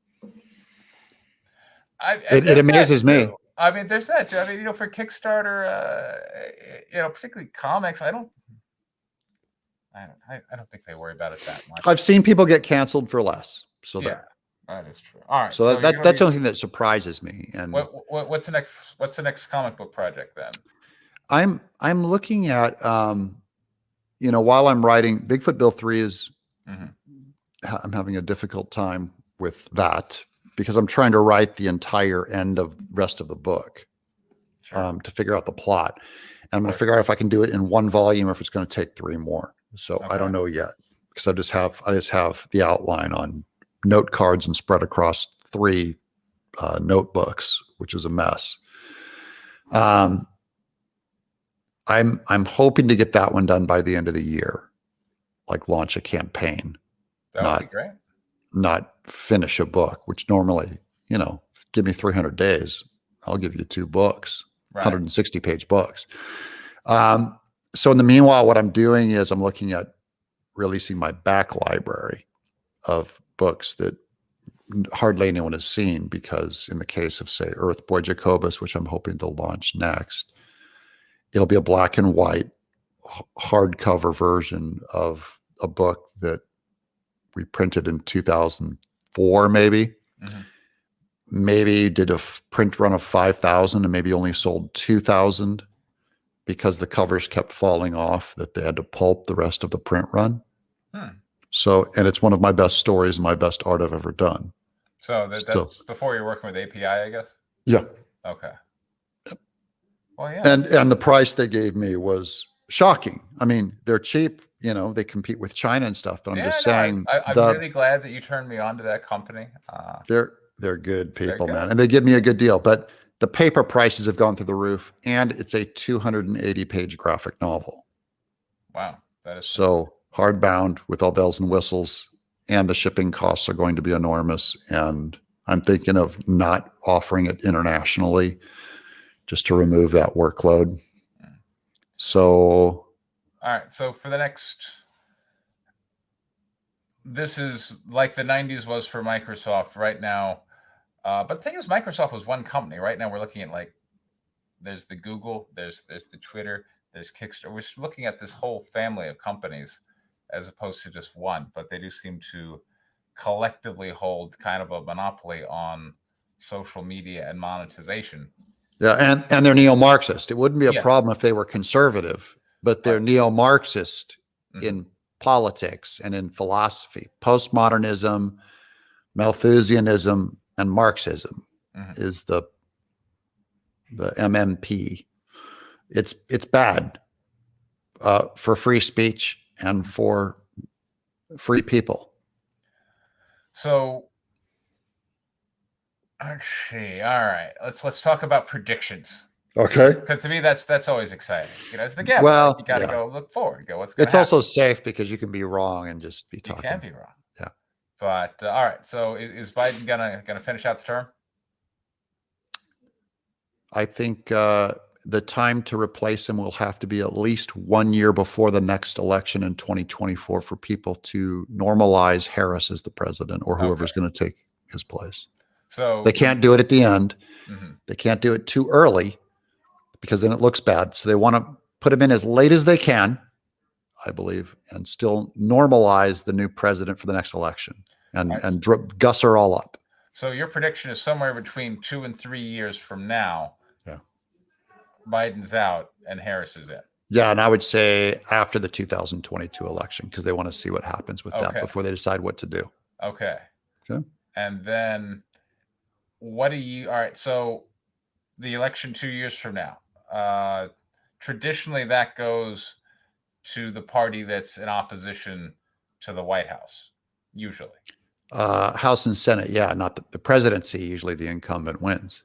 It amazes me. I mean, there's that. I mean, for Kickstarter, particularly comics, I don't think they worry about it that much. I've seen people get canceled for less. So yeah, that is true. All right. So that's something that surprises me. And what's the next comic book project then? I'm looking at, while I'm writing, Bigfoot Bill 3 is I'm having a difficult time with that because I'm trying to write the entire end of the rest of the book to figure out the plot. And I'm going to figure out if I can do it in one volume or if it's going to take 3 more. So I don't know yet because I just have the outline on note cards and spread across 3 notebooks, which is a mess. I'm hoping to get that one done by the end of the year, like launch a campaign. That would be great. Not finish a book, which normally, give me 300 days, I'll give you 2 books, 160-page books. So in the meanwhile, what I'm doing is I'm looking at releasing my back library of books that hardly anyone has seen, because in the case of, say, Earth Boy Jacobus, which I'm hoping to launch next, it'll be a black and white hardcover version of a book that we printed in 2004, maybe. Maybe did a print run of 5,000 and maybe only sold 2,000 because the covers kept falling off, that they had to pulp the rest of the print run. So, and it's one of my best stories and my best art I've ever done. So that's before you're working with API, I guess? Yeah. Okay. Well, yeah. And the price they gave me was shocking. I mean, they're cheap, they compete with China and stuff, but I'm just saying. I'm really glad that you turned me on to that company. They're good people, man. And they give me a good deal, but the paper prices have gone through the roof, and it's a 280-page graphic novel. Wow. That is so hardbound with all bells and whistles, and the shipping costs are going to be enormous. And I'm thinking of not offering it internationally just to remove that workload. So. All right. So for the next, this is like the 90s was for Microsoft right now. But the thing is, Microsoft was one company. Right now we're looking at, like, there's the Google, there's the Twitter, there's Kickstarter. We're looking at this whole family of companies as opposed to just one, but they do seem to collectively hold kind of a monopoly on social media and monetization. Yeah, and they're neo-Marxist. It wouldn't be a problem if they were conservative, but they're neo-Marxist in politics and in philosophy. Postmodernism, Malthusianism, and Marxism is the MMP. It's bad for free speech and for free people. So let's see. All right, let's talk about predictions. Okay. Because to me, that's always exciting. It's the gap. Well, you got to go look forward. Go what's going to It's happen. also safe because you can be wrong and just be talking. You can be wrong. Yeah. But all right. So is Biden gonna finish out the term? I think the time to replace him will have to be at least 1 year before the next election in 2024 for people to normalize Harris as the president or whoever's going to take his place. So they can't do it at the end. They can't do it too early because then it looks bad. So they want to put him in as late as they can, I believe, and still normalize the new president for the next election and guss her all up. So your prediction is somewhere between 2 and 3 years from now. Yeah. Biden's out and Harris is in. Yeah, and I would say after the 2022 election, because they want to see what happens with that before they decide what to do. Okay. Okay. And then all right, so the election 2 years from now, traditionally that goes to the party that's in opposition to the White House, usually. House and Senate, yeah, not the presidency. Usually the incumbent wins.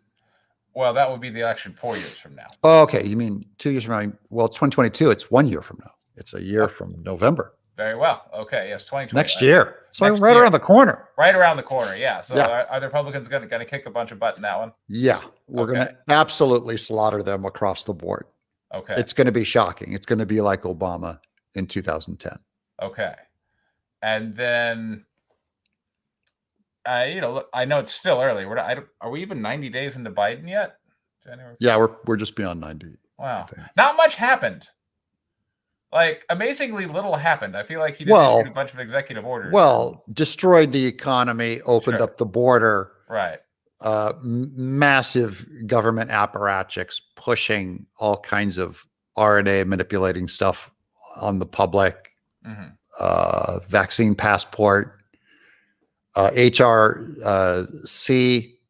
Well, that would be the election 4 years from now. Oh, okay. You mean 2 years from now? Well, 2022, it's 1 year from now. It's a year from November. Very well. Okay. Yes, 2020. Next year. So right around the corner. Right around the corner, yeah. So are the Republicans going to kick a bunch of butt in that one? Yeah. We're going to absolutely slaughter them across the board. Okay. It's going to be shocking. It's going to be like Obama in 2010. Okay. And then, look, I know it's still early. Are we even 90 days into Biden yet? January? Yeah, we're just beyond 90. Wow. Not much happened. Like, amazingly little happened. I feel like he just issued a bunch of executive orders. Well, destroyed the economy, opened up the border. Right. Massive government apparatchiks pushing all kinds of RNA manipulating stuff on the public. Vaccine passport. HRC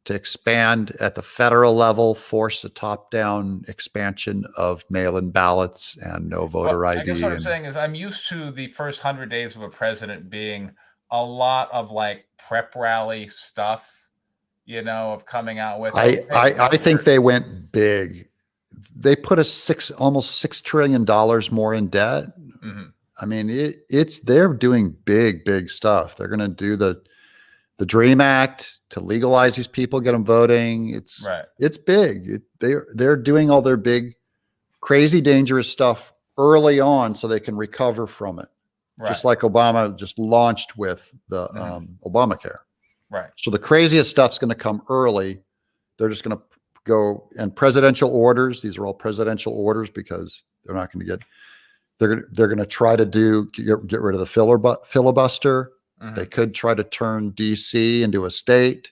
to expand at the federal level, force a top-down expansion of mail-in ballots and no voter ID. I guess what I'm saying is I'm used to the first 100 days of a president being a lot of like prep rally stuff, you know, of coming out with. I think they went big. They put almost $6 trillion more in debt. Mm-hmm. I mean, they're doing big stuff. They're going to do the DREAM Act to legalize these people, get them voting. It's big. They're doing all their big, crazy, dangerous stuff early on so they can recover from it. Right. Just like Obama just launched with the Obamacare. Right. So the craziest stuff's going to come early. They're just going to go and presidential orders. These are all presidential orders because they're not going to get. They're going to try to get rid of the filibuster. Mm-hmm. They could try to turn DC into a state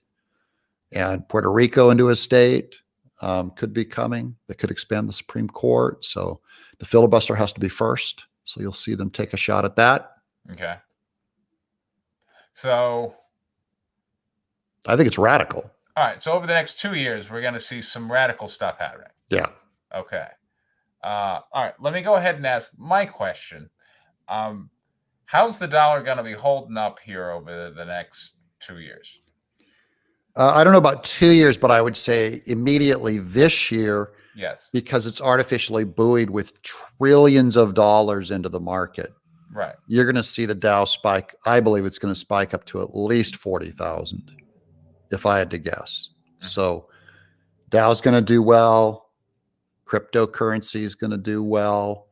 and Puerto Rico into a state. Could be coming. They could expand the Supreme Court. So the filibuster has to be first. So you'll see them take a shot at that. Okay. So I think it's radical. All right. So over the next 2 years, we're going to see some radical stuff happening. Yeah. Okay. All right. Let me go ahead and ask my question. How's the dollar going to be holding up here over the next 2 years? I don't know about 2 years, but I would say immediately this year. Yes. Because it's artificially buoyed with trillions of dollars into the market. Right. You're going to see the Dow spike. I believe it's going to spike up to at least 40,000, if I had to guess. Mm-hmm. So Dow's going to do well. Cryptocurrency is going to do well.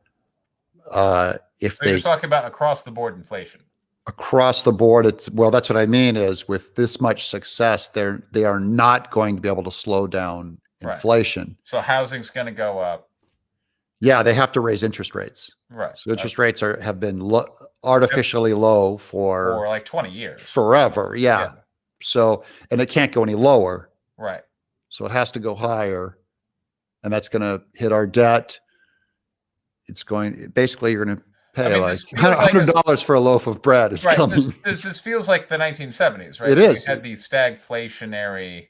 You're talking about across the board inflation. Across the board, that's what I mean is with this much success, they are not going to be able to slow down inflation. Right. So housing's going to go up. Yeah, they have to raise interest rates. Right. So interest rates have been artificially low for like 20 years. Forever. Yeah. So, and it can't go any lower. Right. So it has to go higher, and that's going to hit our debt. It's basically you're going to pay like $100 for a loaf of bread is coming. This feels like the 1970s, right? It is. We had these stagflationary,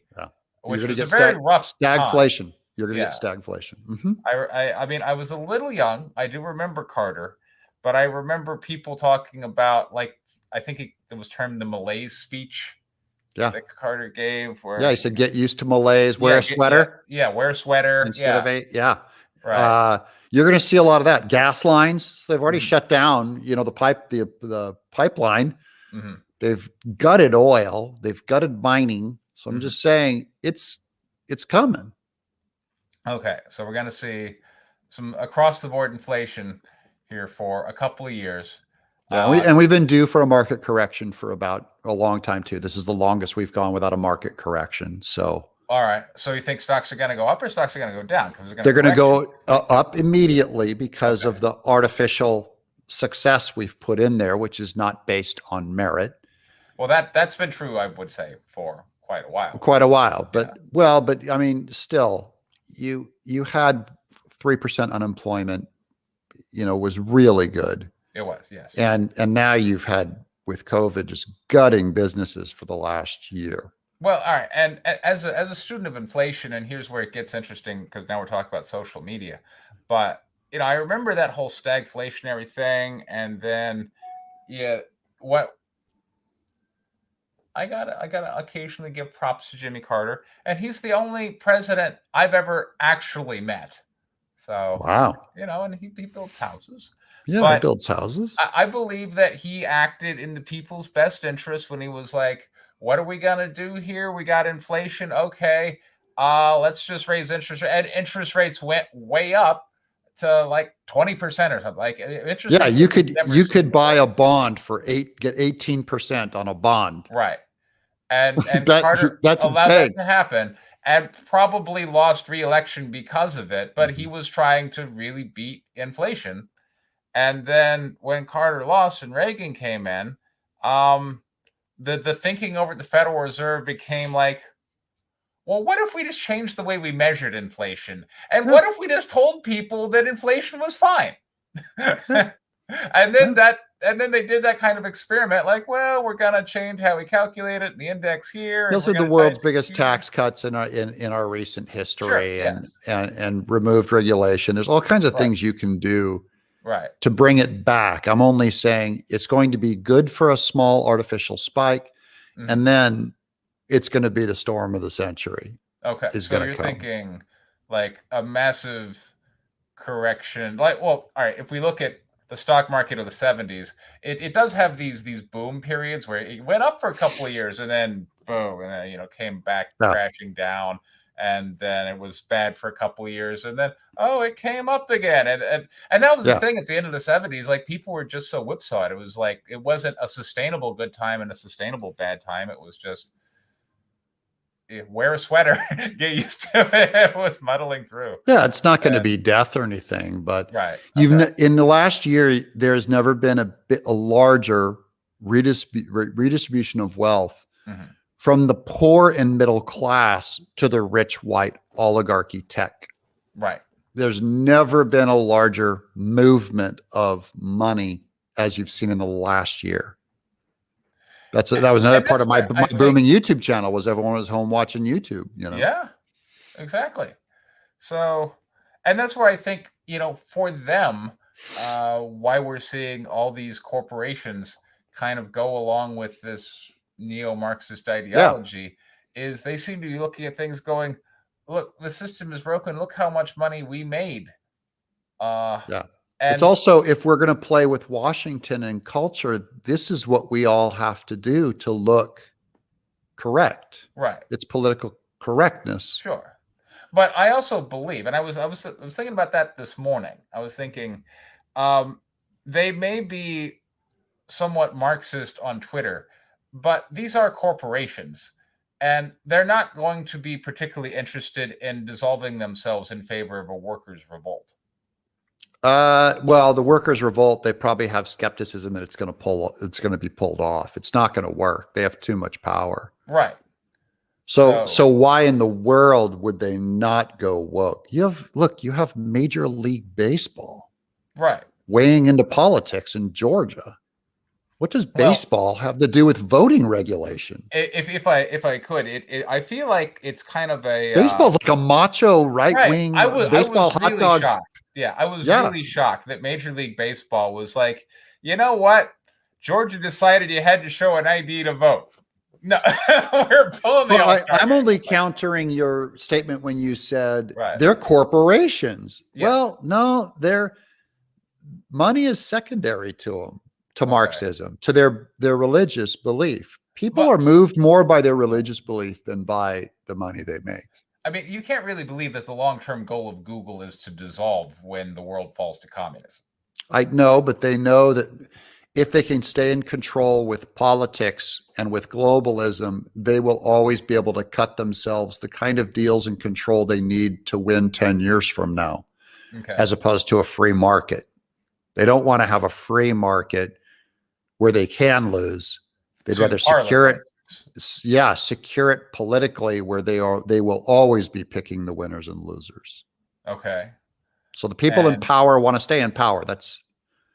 which was a very rough stagflation. Time. You're going to get stagflation. Mm-hmm. I mean, I was a little young. I do remember Carter, but I remember people talking about, like, I think it was termed the malaise speech. Yeah. That Carter gave. Where he said, get used to malaise, wear a sweater. Wear a sweater. Instead of Right. You're going to see a lot of that. Gas lines. So they've already shut down, the pipeline. Mm-hmm. They've gutted oil. They've gutted mining. So I'm just saying it's coming. Okay. So we're going to see some across the board inflation here for a couple of years. Yeah, and we've been due for a market correction for about a long time too. This is the longest we've gone without a market correction. So. All right. So you think stocks are going to go up or stocks are going to go down? They're going to go up immediately because of the artificial success we've put in there, which is not based on merit. Well, that's been true, I would say, for quite a while. But I mean, still, you had 3% unemployment. Was really good. It was, yes. And now you've had with COVID just gutting businesses for the last year. Well, all right. And as a student of inflation, and here's where it gets interesting because now we're talking about social media. But, I remember that whole stagflationary thing. And then, I gotta occasionally give props to Jimmy Carter. And he's the only president I've ever actually met. So, wow. And he builds houses. Yeah, he builds houses. I believe that he acted in the people's best interest when he was like, what are we going to do here? We got inflation. Okay. Let's just raise interest rate. And interest rates went way up to like 20% or something. Like interest. Yeah, you could buy a bond get 18% on a bond. Right. And Carter that's allowed insane. that to happen and probably lost re-election because of it. But he was trying to really beat inflation. And then when Carter lost and Reagan came in, the thinking over at the Federal Reserve became like, well, what if we just changed the way we measured inflation? And what if we just told people that inflation was fine? And then that and then they did that kind of experiment, like, well, we're gonna change how we calculate it in the index here. Those are the world's biggest tax cuts in our recent history, sure, and removed regulation. There's all kinds of things you can do to bring it back. I'm only saying it's going to be good for a small artificial spike, and then it's going to be the storm of the century. Okay, so you're thinking like a massive correction, like, well, all right, if we look at the stock market of the 70s, it does have these boom periods where it went up for a couple of years and then boom, and then, you know, came back crashing down, and then it was bad for a couple of years, and then it came up again, and that was the thing at the end of the 70s. Like, people were just so whipsawed. It was like, it wasn't a sustainable good time and a sustainable bad time. It was just, wear a sweater, get used to it. It was muddling through. Yeah, it's not going to be death or anything, but you've in the last year, there's never been a larger redistribution of wealth from the poor and middle class to the rich white oligarchy tech. Right. There's never been a larger movement of money as you've seen in the last year. That was another part of my booming YouTube channel, was everyone was home watching YouTube, you know? Yeah, exactly. So, and that's where I think, you know, for them, why we're seeing all these corporations kind of go along with this neo-Marxist ideology is they seem to be looking at things going, look, the system is broken. Look how much money we made. And it's also, if we're going to play with Washington and culture, this is what we all have to do to look correct. Right. It's political correctness. Sure. But I also believe, and I was thinking about that this morning. I was thinking, they may be somewhat Marxist on Twitter, but these are corporations, and they're not going to be particularly interested in dissolving themselves in favor of a workers' revolt. Well, the workers' revolt, they probably have skepticism that it's going to be pulled off. It's not going to work. They have too much power. Right. So why in the world would they not go woke? You have Major League Baseball, right, weighing into politics in Georgia. What does baseball have to do with voting regulation? If I could, I feel like it's kind of a baseball's like a macho right-wing baseball hot really dogs. Shocked. Yeah, I was really shocked that Major League Baseball was like, you know what? Georgia decided you had to show an ID to vote. No, we're pulling the I'm only countering your statement when you said they're corporations. Yeah. Well, no, their money is secondary to them, to Marxism, to their religious belief. People are moved more by their religious belief than by the money they make. I mean, you can't really believe that the long-term goal of Google is to dissolve when the world falls to communism. I know, but they know that if they can stay in control with politics and with globalism, they will always be able to cut themselves the kind of deals and control they need to win 10 years from now, as opposed to a free market. They don't want to have a free market where they can lose. They'd rather secure it. Yeah, secure it politically, where they will always be picking the winners and losers. Okay. So the people in power want to stay in power. That's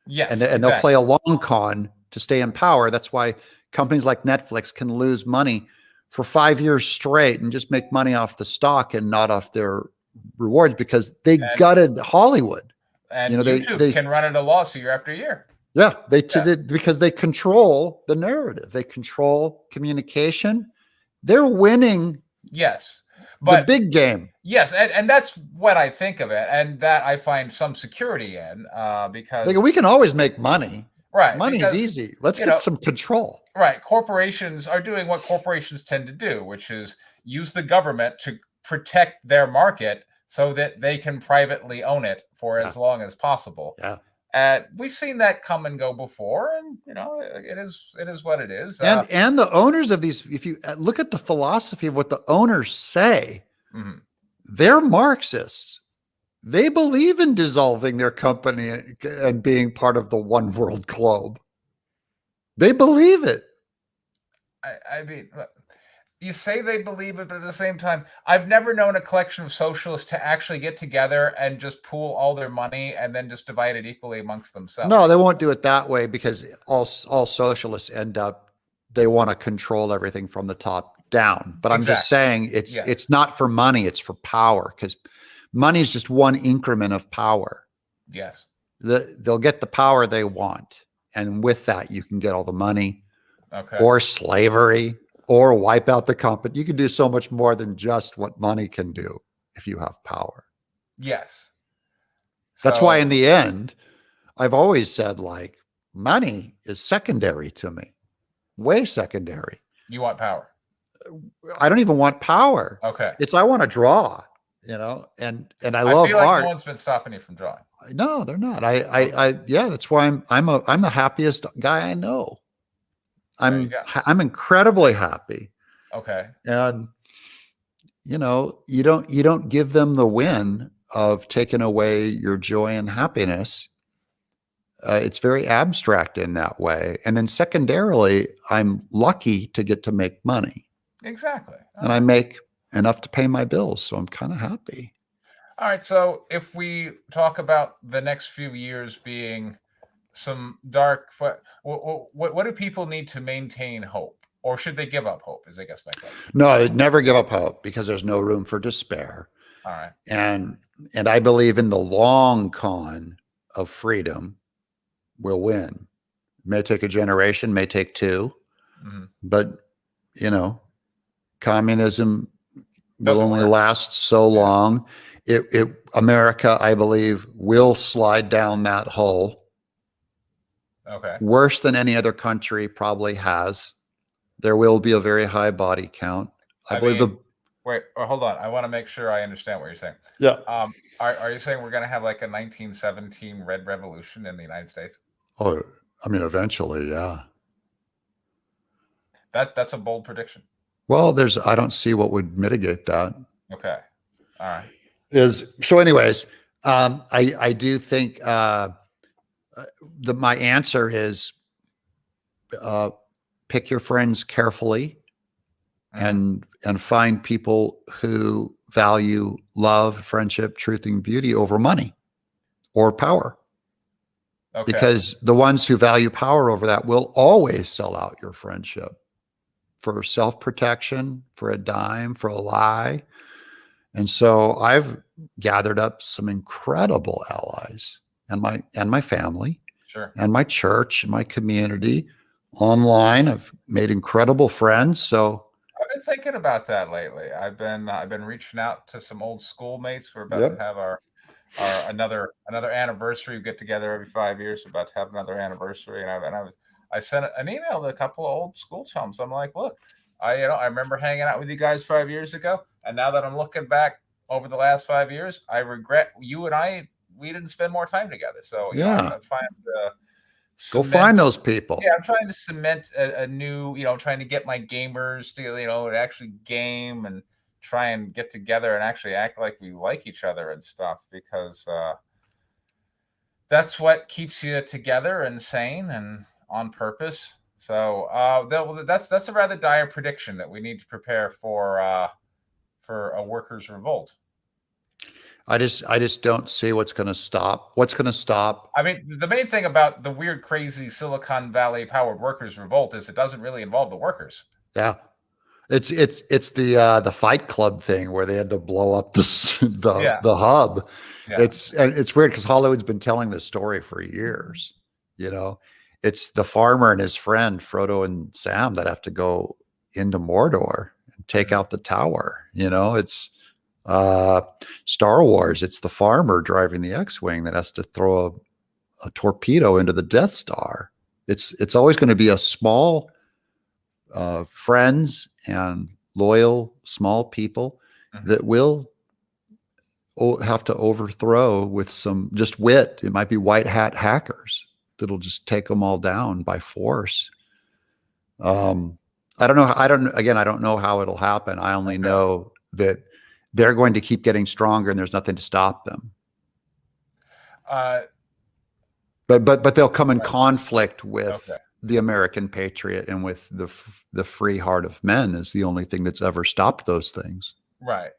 and they'll play a long con to stay in power. That's why companies like Netflix can lose money for 5 years straight and just make money off the stock and not off their rewards, because they gutted Hollywood. And YouTube can run it a loss year after year. Yeah, because they control the narrative. They control communication. They're winning. Yes. But the big game. Yes, and that's what I think of it, and that I find some security in, because we can always make money. Right. Money's easy. Let's get some control. Right. Corporations are doing what corporations tend to do, which is use the government to protect their market so that they can privately own it for as long as possible. Yeah. We've seen that come and go before, and it is what it is. And the owners of these, if you look at the philosophy of what the owners say, they're Marxists. They believe in dissolving their company and being part of the one world globe. They believe it. I mean, you say they believe it, but at the same time, I've never known a collection of socialists to actually get together and just pool all their money and then just divide it equally amongst themselves. No, they won't do it that way, because all socialists end up, they want to control everything from the top down. But I'm just saying it's not for money, it's for power, because money is just one increment of power. Yes. They'll get the power they want. And with that, you can get all the money, or slavery, or wipe out the company. You can do so much more than just what money can do if you have power. Yes. That's why in the end, I've always said, like, money is secondary to me, way secondary. You want power. I don't even want power. Okay. It's, I want to draw, and I love feel like art. No one's been stopping you from drawing. No, they're not. Yeah, that's why I'm the happiest guy I know. I'm incredibly happy. Okay. And you don't give them the win of taking away your joy and happiness. It's very abstract in that way. And then secondarily, I'm lucky to get to make money. Exactly. And I make enough to pay my bills, so I'm kind of happy. All right. So if we talk about the next few years being some dark, what do people need to maintain hope, or should they give up hope? Is I guess my question. No, never give up hope, because there's no room for despair. All right. And I believe in the long con of freedom will win. It may take a generation, may take two, but communism will only last so long. America, I believe, will slide down that hole. Okay. Worse than any other country probably has. There will be a very high body count. I believe wait, hold on. I want to make sure I understand what you're saying. Yeah. Are you saying we're going to have like a 1917 Red Revolution in the United States? Oh, I mean, eventually, yeah. That's a bold prediction. Well, I don't see what would mitigate that. Okay. All right. So anyways, I do think my answer is pick your friends carefully, and find people who value love, friendship, truth, and beauty over money or power. Okay. Because the ones who value power over that will always sell out your friendship for self-protection, for a dime, for a lie. And so I've gathered up some incredible allies, and my family, and my church, and my community online. I've made incredible friends. So I've been thinking about that lately. I've been reaching out to some old schoolmates. We're about to have our another anniversary. We get together every 5 years. We're about to have another anniversary, and I sent an email to a couple of old school chums. I'm like, look, I remember hanging out with you guys 5 years ago, and now that I'm looking back over the last 5 years, I regret we didn't spend more time together. So I'm trying to go find those people. Yeah, I'm trying to cement a new, trying to get my gamers to actually game and try and get together and actually act like we like each other and stuff, because that's what keeps you together and sane and on purpose. So that's a rather dire prediction that we need to prepare for a workers' revolt. I just don't see what's going to stop. What's going to stop? I mean, the main thing about the weird, crazy Silicon Valley powered workers' revolt is it doesn't really involve the workers. Yeah, it's the Fight Club thing where they had to blow up the hub. Yeah. It's weird because Hollywood's been telling this story for years. It's the farmer and his friend Frodo and Sam that have to go into Mordor and take out the tower. It's Star Wars. It's the farmer driving the X-Wing that has to throw a torpedo into the Death Star. It's always going to be a small friends and loyal small people that will have to overthrow with some just wit. It might be white hat hackers that'll just take them all down by force. I don't know. I don't know how it'll happen. I only know that they're going to keep getting stronger and there's nothing to stop them. But they'll come in conflict with the American patriot and with the free heart of men is the only thing that's ever stopped those things. Right.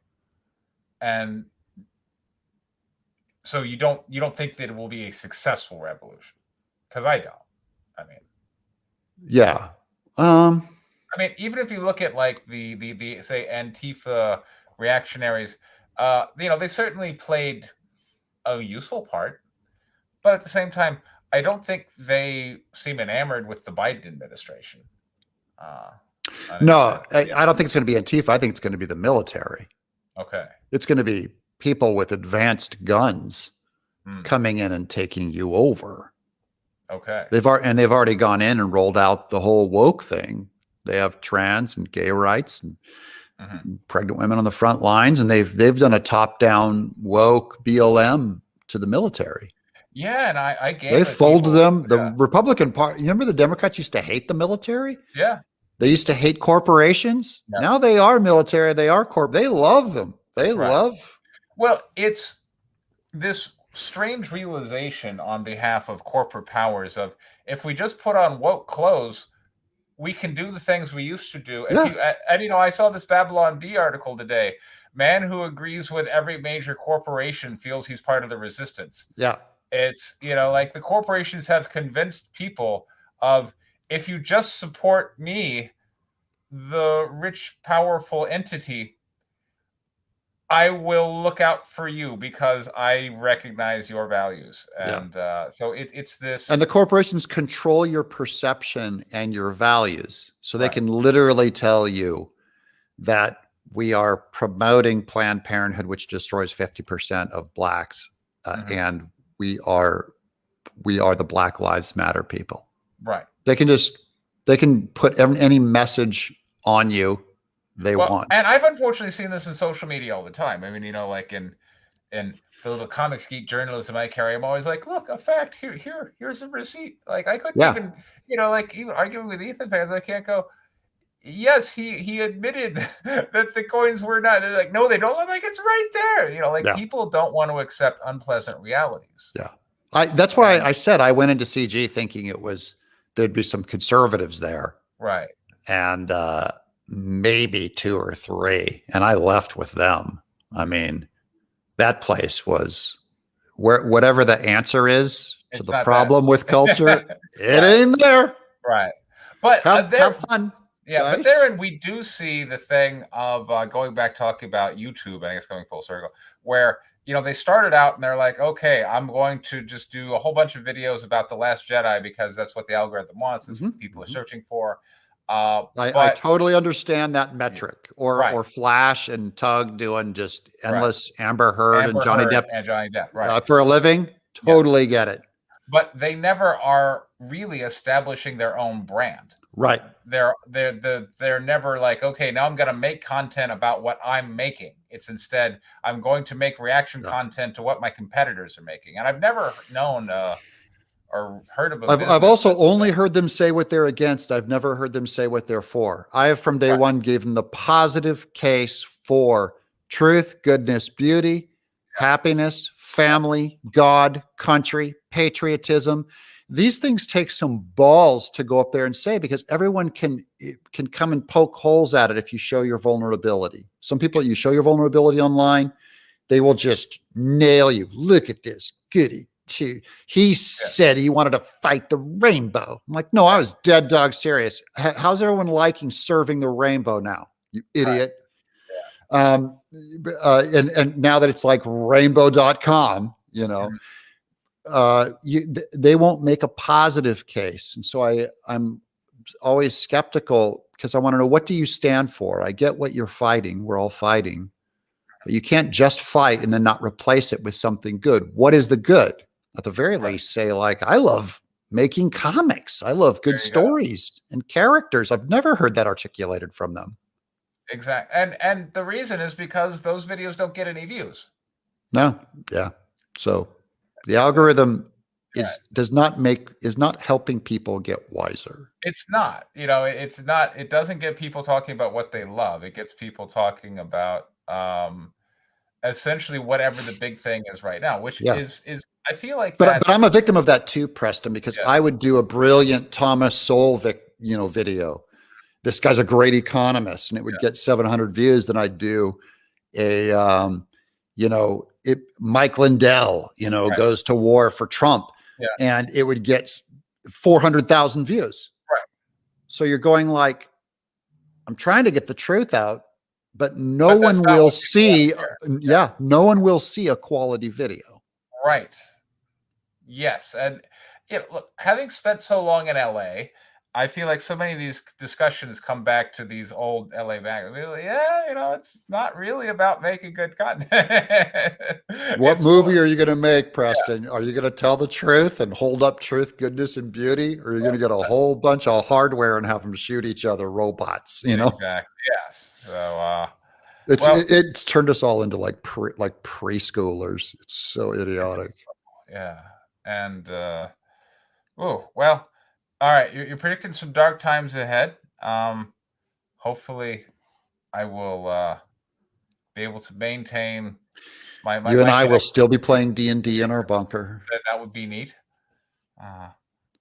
And so you don't think that it will be a successful revolution? Because I don't. I mean, yeah. I mean, even if you look at like the say Antifa reactionaries, they certainly played a useful part, but at the same time, I don't think they seem enamored with the Biden administration. No, I don't think it's going to be Antifa. I think it's going to be the military. Okay. It's going to be people with advanced guns coming in and taking you over. Okay. They've already gone in and rolled out the whole woke thing. They have trans and gay rights and pregnant women on the front lines, and they've done a top-down woke BLM to the military. Yeah, and I gave they folded them. The Republican Party. Remember, the Democrats used to hate the military. Yeah. They used to hate corporations. Yeah. Now they are military. They are corp. They love them. They love. Well, it's this strange realization on behalf of corporate powers of, if we just put on woke clothes, we can do the things we used to do. Yeah. And I saw this Babylon Bee article today. Man who agrees with every major corporation feels he's part of the resistance. Yeah. It's, like the corporations have convinced people of, if you just support me, the rich, powerful entity, I will look out for you because I recognize your values. And so it's this. And the corporations control your perception and your values. So they can literally tell you that we are promoting Planned Parenthood, which destroys 50% of blacks. And we are the Black Lives Matter people. Right. They can put any message on you they want. And I've unfortunately seen this in social media all the time. I mean, like in the little comics geek journalism I carry, I'm always like, look, a fact, here's a receipt. Like I couldn't even, even arguing with Ethan fans, I can't go, yes, he admitted that the coins were not. They're like, no, they don't. I'm like, it's right there. People don't want to accept unpleasant realities. Yeah. That's why I said I went into CG thinking there'd be some conservatives there. Right. And maybe 2 or 3. And I left with them. I mean, that place was whatever the answer is to the problem with culture, it ain't there. Right. But have fun. Yeah, guys. But therein we do see the thing of going back talking about YouTube, I guess going full circle, where they started out and they're like, okay, I'm going to just do a whole bunch of videos about The Last Jedi because that's what the algorithm wants. That's what people are searching for. I totally understand that metric, or Flash and Tug doing just endless Amber Heard and Johnny Depp for a living. Totally get it. But they never are really establishing their own brand. Right. They're never like, okay, now I'm going to make content about what I'm making. It's instead, I'm going to make reaction content to what my competitors are making. And I've never known or heard of. I've also only heard them say what they're against. I've never heard them say what they're for. I have from day one given the positive case for truth, goodness, beauty, happiness, family, God, country, patriotism. These things take some balls to go up there and say, because everyone can come and poke holes at it if you show your vulnerability. Some people, you show your vulnerability online, they will just nail you. Look at this goody. He said he wanted to fight the rainbow. I'm like, no, I was dead dog serious. How's everyone liking serving the rainbow now, you idiot? Right. And now that it's like rainbow.com, they won't make a positive case. And so I'm always skeptical because I want to know, what do you stand for? I get what you're fighting. We're all fighting. But you can't just fight and then not replace it with something good. What is the good? At the very least, say like, I love making comics. I love good stories and characters. I've never heard that articulated from them. Exactly. And the reason is because those videos don't get any views. No. Yeah. So the algorithm is not helping people get wiser. It's not, it's not, it doesn't get people talking about what they love. It gets people talking about essentially whatever the big thing is right now, which is I feel like but I'm a victim of that too, Preston, because yeah. I would do a brilliant Thomas Sowell video. This guy's a great economist, and it would get 700 views. Then I'd do a Mike Lindell, goes to war for Trump, and it would get 400,000 views. Right. So you're going like, I'm trying to get the truth out, but no one will see. No one will see a quality video. Right. Yes, and look, having spent so long in LA, I feel like so many of these discussions come back to these old LA magazines. It's not really about making good content. What movie are you going to make, Preston? Are you going to tell the truth and hold up truth, goodness, and beauty? Or are you going to get a whole bunch of hardware and have them shoot each other, robots, Exactly, yes. So, it's turned us all into like preschoolers. It's so idiotic. Yeah. And, all right, you're predicting some dark times ahead. Hopefully, I will be able to maintain my. You and I will still be playing D&D in our bunker. That would be neat.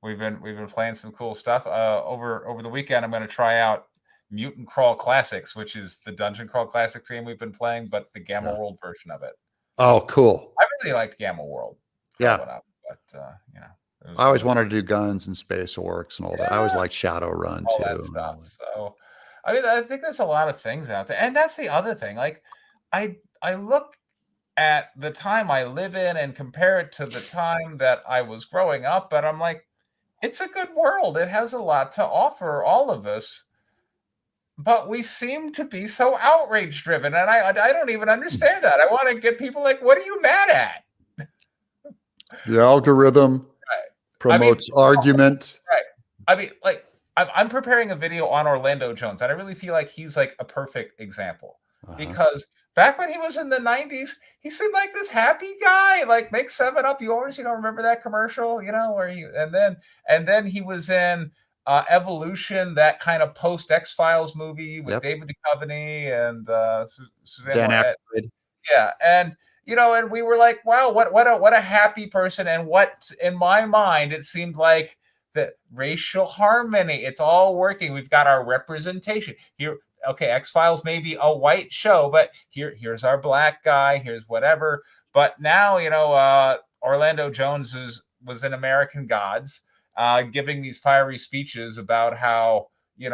We've been playing some cool stuff. Over the weekend, I'm going to try out Mutant Crawl Classics, which is the Dungeon Crawl Classics game we've been playing, but the Gamma World version of it. Oh, cool! I really liked Gamma World. Yeah, but I always wanted to do guns and space orcs and all that. I always liked Shadowrun too. That stuff. So, I think there's a lot of things out there, and that's the other thing. Like, I look at the time I live in and compare it to the time that I was growing up, but I'm like, it's a good world. It has a lot to offer all of us, but we seem to be so outrage driven, and I don't even understand that. I want to get people like, what are you mad at? The algorithm promotes argument. Right. I mean, like, I'm preparing a video on Orlando Jones, and I really feel like he's like a perfect example because back when he was in the 90s, he seemed like this happy guy, like make 7-Up yours. Remember that commercial, where he and then he was in Evolution, that kind of post X-Files movie with David Duchovny and Suzanne Moret. Yeah, and and we were like, wow, what a happy person, and what in my mind it seemed like that racial harmony. It's all working. We've got our representation here. Okay, X-Files may be a white show, but here's our black guy. Here's whatever. But now Orlando Jones was in American Gods, giving these fiery speeches about how in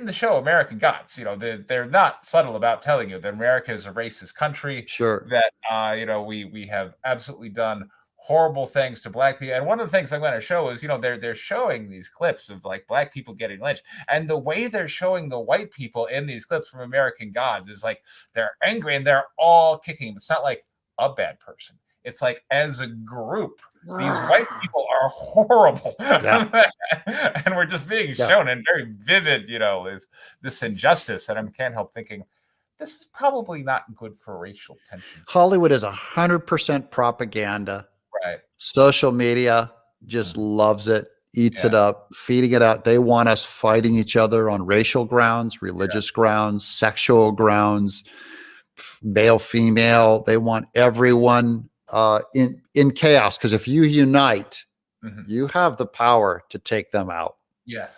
the show American Gods, they're not subtle about telling you that America is a racist country. Sure. That we have absolutely done horrible things to black people. And one of the things I'm going to show is, they're showing these clips of like black people getting lynched, and the way they're showing the white people in these clips from American Gods is like they're angry and they're all kicking him. It's not like a bad person. It's like as a group, these white people are horrible. Yeah. And we're just being shown in very vivid, this injustice. And I can't help thinking, this is probably not good for racial tensions. Hollywood is 100% propaganda. Right. Social media just loves it, eats it up, feeding it out. They want us fighting each other on racial grounds, religious grounds, sexual grounds, male, female. They want everyone in chaos, because if you unite, you have the power to take them out. Yes.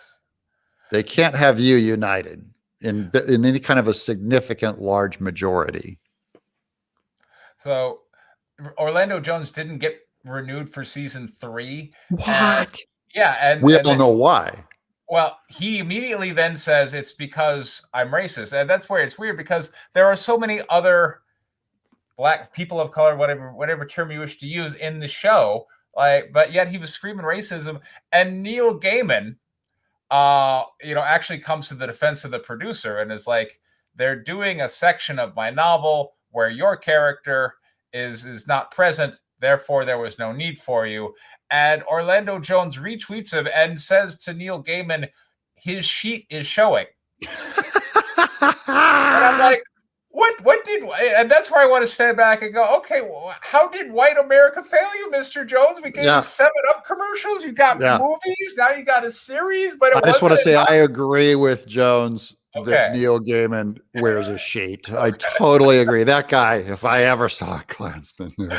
They can't have you united in any kind of a significant large majority. So Orlando Jones didn't get renewed for season 3. What? And we don't know why. Well, he immediately then says it's because I'm racist. And that's where it's weird, because there are so many other black people of color, whatever term you wish to use, in the show, but yet he was screaming racism. And Neil Gaiman, actually comes to the defense of the producer and is like, they're doing a section of my novel where your character is not present, therefore there was no need for you. And Orlando Jones retweets him and says to Neil Gaiman, his sheet is showing. And I'm like, what did, and that's where I want to stand back and go, okay, well, how did white America fail you, Mr. Jones? We gave you 7-Up commercials, you got movies, now you got a series, but I just want to say I agree with Jones that Neil Gaiman wears a sheet. I totally agree. That guy, if I ever saw a Klansman movie,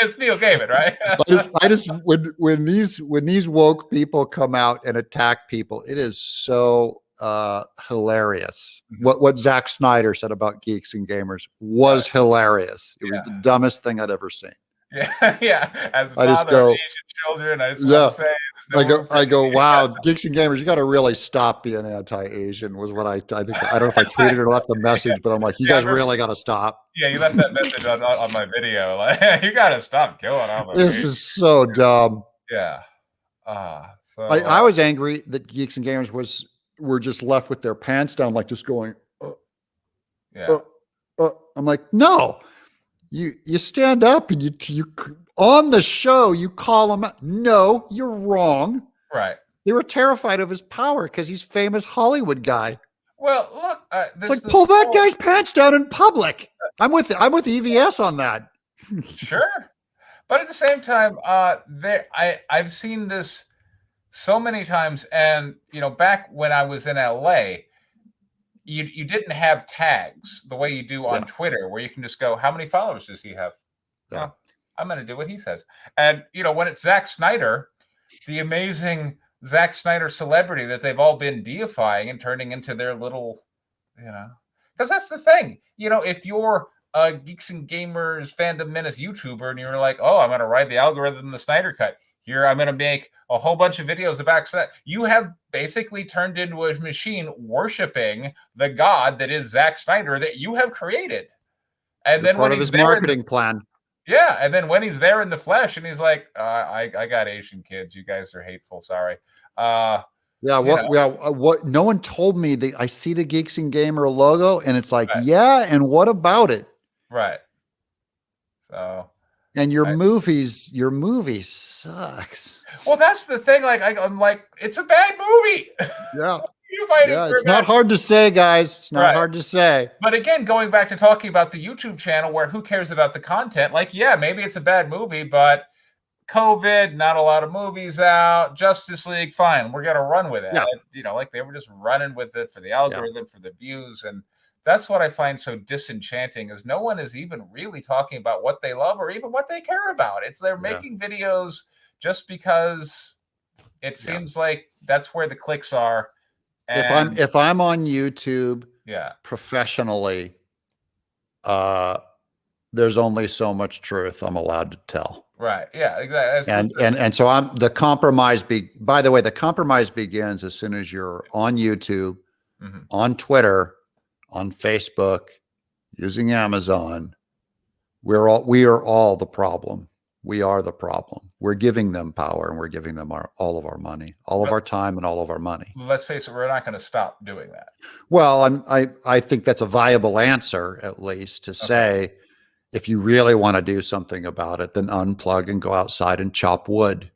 it's Neil Gaiman, right? I just when these woke people come out and attack people, it is so hilarious. What Zack Snyder said about geeks and gamers was hilarious. It was the dumbest thing I'd ever seen. Yeah. As a father of Asian children, I just want to say, I go, wow, geeks and gamers, you got to really stop being anti-Asian. Was what I think. I don't know if I tweeted or left a message, but I'm like, you guys really got to stop. Yeah, you left that message on my video. Like, you got to stop killing all this Asians. Is so dumb. Yeah. I was angry that geeks and gamers were just left with their pants down, like just going. I'm like, no. You stand up and you on the show, you call him out. No, you're wrong. Right. They were terrified of his power because he's famous Hollywood guy. Well, look, it's like pull that guy's pants down in public. I'm with EVS on that. Sure. But at the same time, I've seen this so many times, and back when I was in LA, you didn't have tags the way you do on Twitter, where you can just go, how many followers does he have? Yeah. I'm going to do what he says. And, when it's Zack Snyder, the amazing Zack Snyder celebrity that they've all been deifying and turning into their little, because that's the thing. If you're a Geeks and Gamers Fandom Menace YouTuber and you're like, oh, I'm going to ride the algorithm in the Snyder Cut. Here, I'm going to make a whole bunch of videos about that. You have basically turned into a machine worshiping the god that is Zack Snyder that you have created. And then part of his marketing plan. Yeah, and then when he's there in the flesh and he's like, I got Asian kids. You guys are hateful. Sorry. What no one told me that I see the Geeks and Gamer logo and it's like, and what about it? Right. So... And your movie sucks. Well, that's the thing. Like, I'm like, it's a bad movie. Yeah. It's not hard to say, guys. It's not hard to say. But again, going back to talking about the YouTube channel, where who cares about the content? Like, yeah, maybe it's a bad movie, but COVID, not a lot of movies out. Justice League, fine. We're gonna run with it. Yeah. Like they were just running with it for the algorithm, for the views, and that's what I find so disenchanting is no one is even really talking about what they love or even what they care about. It's they're making videos just because it seems like that's where the clicks are. And if I'm on YouTube, professionally, there's only so much truth I'm allowed to tell. Right. Yeah, exactly. And so the compromise begins as soon as you're on YouTube, on Twitter, on Facebook, using Amazon. We are all the problem. We are the problem. We're giving them power and we're giving them all of our money, all of our time and all of our money. Let's face it, we're not going to stop doing that. Well, I think that's a viable answer, at least, to say, if you really want to do something about it, then unplug and go outside and chop wood.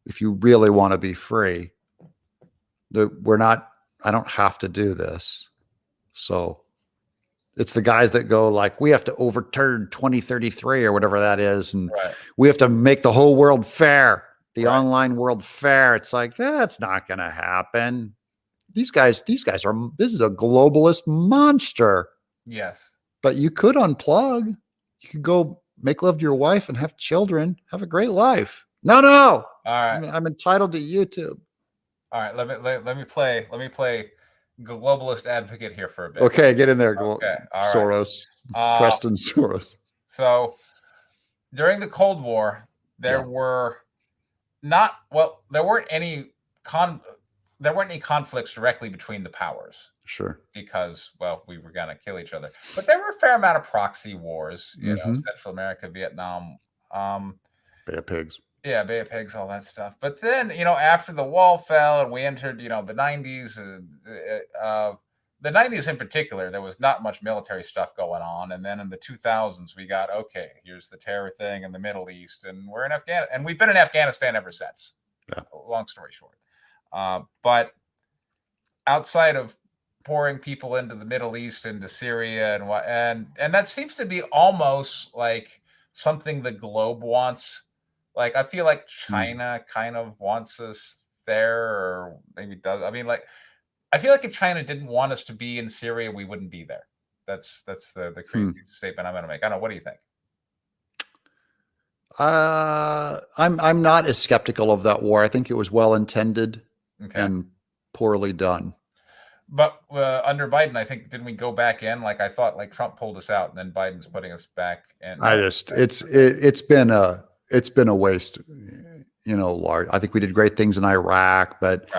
If you really want to be free, I don't have to do this. So it's the guys that go like, we have to overturn 2033 or whatever that is. And we have to make the whole world fair, the online world fair. It's like, that's not going to happen. This is a globalist monster. Yes. But you could unplug. You could go make love to your wife and have children, have a great life. No. All right. I'm entitled to YouTube. All right. Let me play globalist advocate here for a bit. Okay, get in there, Soros, Preston Soros. So during the Cold War, there weren't any conflicts directly between the powers. Sure. Because, we were going to kill each other. But there were a fair amount of proxy wars, Central America, Vietnam. Bay of Pigs. Yeah, Bay of Pigs, all that stuff. But then, after the wall fell and we entered, the 90s, the 90s in particular, there was not much military stuff going on. And then in the 2000s, we got, here's the terror thing in the Middle East. And we're in Afghanistan. And we've been in Afghanistan ever since. Yeah. Long story short. But outside of pouring people into the Middle East, into Syria, and that seems to be almost like something the globe wants. Like, I feel like China kind of wants us there, or maybe does. I mean, like, I feel like if China didn't want us to be in Syria, we wouldn't be there. That's the crazy statement I'm going to make. I don't know. What do you think? I'm not as skeptical of that war. I think it was well intended and poorly done. But under Biden, I think, didn't we go back in? Like, I thought, like, Trump pulled us out, and then Biden's putting us back in. It's been a waste. You know, large. I think we did great things in Iraq, but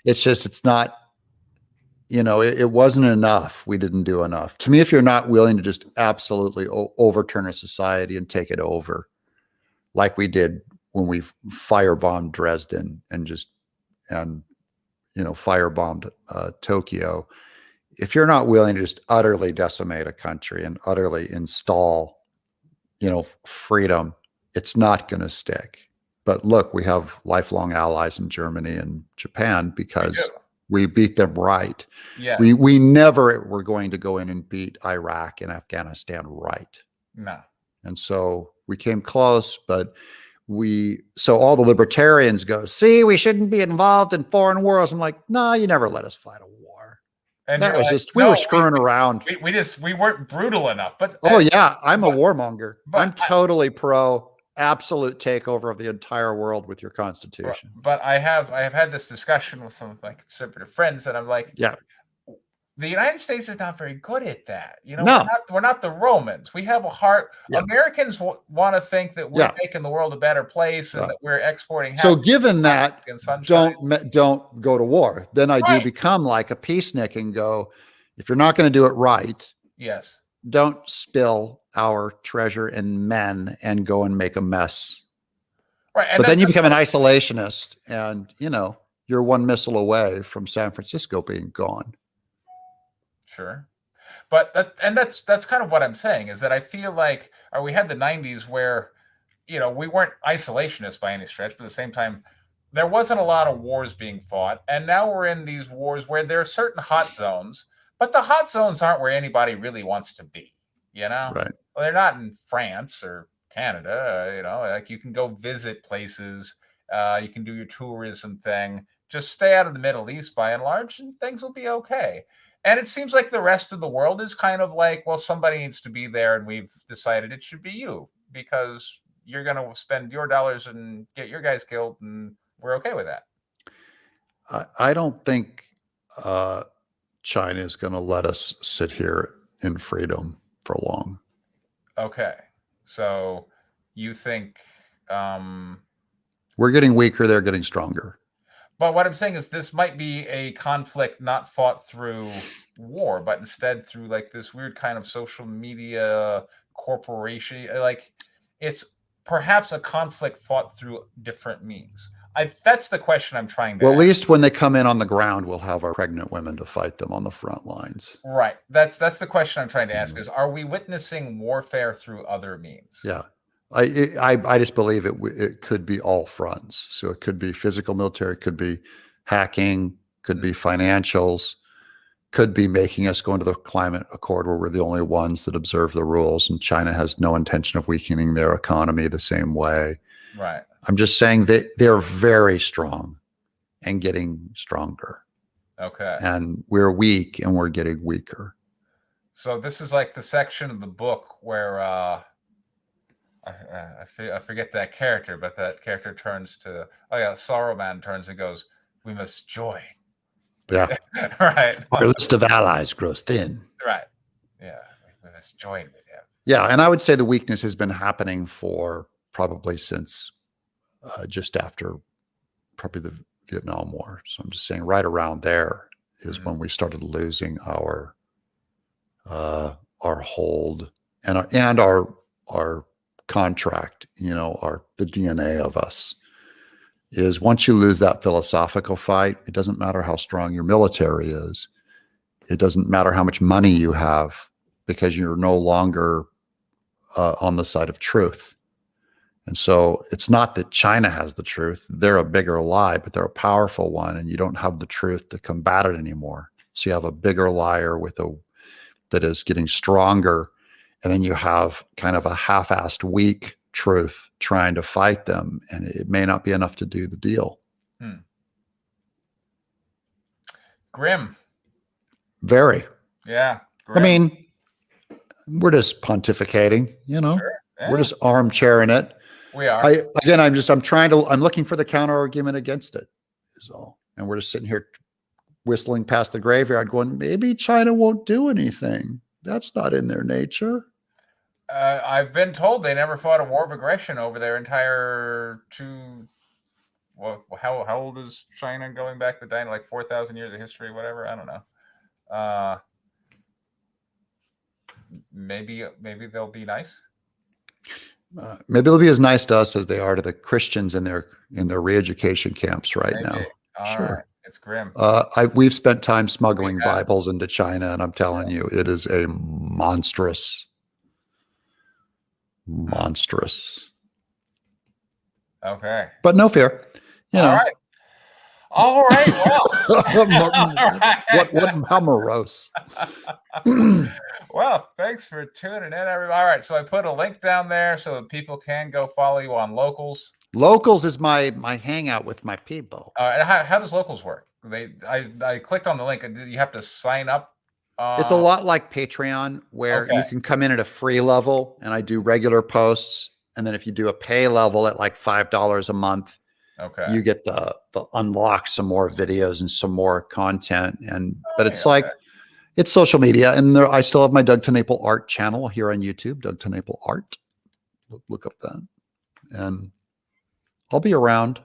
it's not. You know, it wasn't enough. We didn't do enough. To me, if you're not willing to just absolutely overturn a society and take it over, like we did when we firebombed Dresden and firebombed Tokyo. If you're not willing to just utterly decimate a country and utterly install, freedom, it's not going to stick. But look, we have lifelong allies in Germany and Japan because we beat them right. Yeah. We never were going to go in and beat Iraq and Afghanistan right. No. And so we came close, but so all the libertarians go, see, we shouldn't be involved in foreign wars. I'm like, no, you never let us fight a war. And that was we were screwing around. We weren't brutal enough. But I'm a warmonger. I'm totally pro absolute takeover of the entire world with your constitution. But I have had this discussion with some of my conservative friends, and I'm like, the United States is not very good at that. We're not the Romans. We have a heart. Yeah. Americans want to think that we're making the world a better place and that we're exporting. So given that, don't go to war. Then I do become like a peacenik and go, if you're not going to do it right, don't spill our treasure in men and go and make a mess. Right. But then you become an isolationist and, you're one missile away from San Francisco being gone. Sure. But that's kind of what I'm saying is that I feel like we had the 90s where, we weren't isolationists by any stretch, but at the same time, there wasn't a lot of wars being fought. And now we're in these wars where there are certain hot zones, but the hot zones aren't where anybody really wants to be, Right. Well, they're not in France or Canada, like you can go visit places, you can do your tourism thing, just stay out of the Middle East by and large, and things will be okay. And it seems like the rest of the world is kind of like, well, somebody needs to be there, and we've decided it should be you because you're going to spend your dollars and get your guys killed, and we're okay with that. I don't think China is going to let us sit here in freedom for long. Okay. So you think... we're getting weaker, they're getting stronger. But what I'm saying is this might be a conflict not fought through war, but instead through like this weird kind of social media corporation. Like it's perhaps a conflict fought through different means. That's the question I'm trying to ask. At least when they come in on the ground, we'll have our pregnant women to fight them on the front lines. Right. That's the question I'm trying to ask is, are we witnessing warfare through other means? Yeah. I just believe it could be all fronts. So it could be physical military, could be hacking, could be financials, could be making us go into the climate accord where we're the only ones that observe the rules, and China has no intention of weakening their economy the same way. Right. I'm just saying that they're very strong and getting stronger. Okay. And we're weak and we're getting weaker. So this is like the section of the book where I forget that character, but that character turns to, Saruman turns and goes, we must join. Yeah. Right. Our list of allies grows thin. Right. Yeah. We must join with him. Yeah. And I would say the weakness has been happening for probably since just after probably the Vietnam War. So I'm just saying right around there is when we started losing our hold and our contract, the DNA of us is once you lose that philosophical fight, it doesn't matter how strong your military is. It doesn't matter how much money you have because you're no longer on the side of truth. And so it's not that China has the truth. They're a bigger lie, but they're a powerful one, and you don't have the truth to combat it anymore. So you have a bigger liar that is getting stronger. And then you have kind of a half-assed weak truth trying to fight them. And it may not be enough to do the deal. Grim. Very. Yeah. I mean, we're just pontificating, you know, Sure. Yeah. we're just armchairing it. We are. I'm looking for the counter argument against it is all. And we're just sitting here whistling past the graveyard going, maybe China won't do anything. That's not in their nature. I've been told they never fought a war of aggression over their entire well, how old is China going back to like 4,000 years of history, whatever? I don't know. Maybe they'll be nice. Maybe they'll be as nice to us as they are to the Christians in their re-education camps now. Sure. Right. It's grim. We've spent time smuggling Bibles into China, and I'm telling you, it is a monstrous. Okay. But no fear. You know. All right. Well, how morose. Well, thanks for tuning in, everybody. All right, so I put a link down there so that people can go follow you on Locals. Locals is my hangout with my people. And how does Locals work? I clicked on the link. You have to sign up. It's a lot like Patreon, where you can come in at a free level, and I do regular posts. And then if you do a pay level at like $5 a month, you get the unlock some more videos and some more content. But it's it's social media. And I still have my Doug TenNapel art channel here on YouTube, Doug TenNapel art. Look up that. And I'll be around.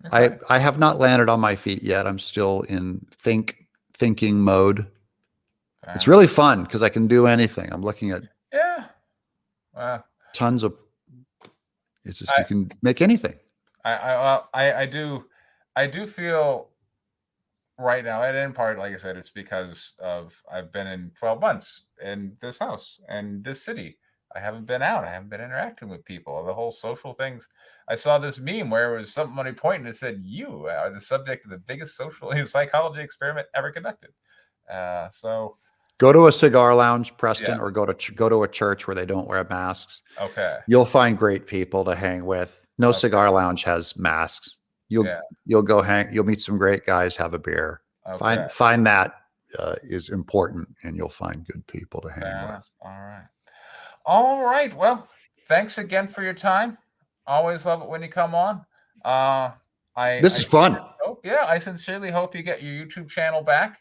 Okay. I have not landed on my feet yet. I'm still in thinking mode. It's really fun because I can do anything. I'm looking at tons of. It's just you can make anything. I do feel right now, and in part, like I said, it's because I've been in 12 months in this house and this city. I haven't been out. I haven't been interacting with people. The whole social things. I saw this meme where it was somebody pointing and it said, "You are the subject of the biggest social psychology experiment ever conducted." So go to a cigar lounge, Preston, or go to a church where they don't wear masks. Okay. You'll find great people to hang with. No cigar lounge has masks. You'll go you'll meet some great guys, have a beer. Okay. Find that is important, and you'll find good people to hang with. All right. Well, thanks again for your time. Always love it when you come on. This is fun. I sincerely hope you get your YouTube channel back.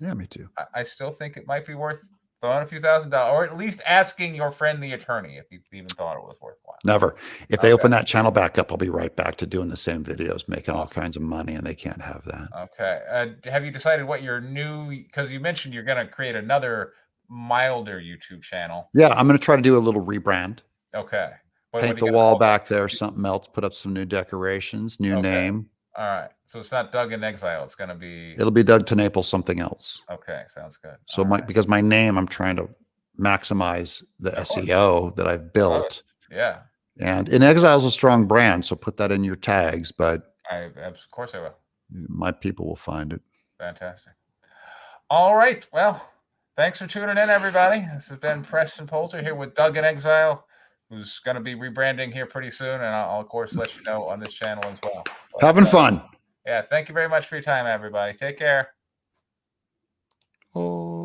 Yeah, me too. I still think it might be worth throwing a few $1,000s, or at least asking your friend, the attorney, if you even thought it was worthwhile. Never. If they open that channel back up, I'll be right back to doing the same videos, making all kinds of money, and they can't have that. Okay. Have you decided what your because you mentioned you're going to create another milder YouTube channel. Yeah, I'm going to try to do a little rebrand. Okay. Paint the wall back there, something else, put up some new decorations, new name. All right. So it's not Doug in Exile. It's going to be... It'll be Doug TenNapel something else. Okay. Sounds good. So because my name, I'm trying to maximize the SEO that I've built. Yeah. And In Exile is a strong brand, so put that in your tags. But of course I will. My people will find it. Fantastic. All right. Well, thanks for tuning in, everybody. This has been Preston Poulter here with Doug in Exile, who's going to be rebranding here pretty soon. And I'll, of course, let you know on this channel as well. But, having fun. Yeah. Thank you very much for your time, everybody. Take care. Oh.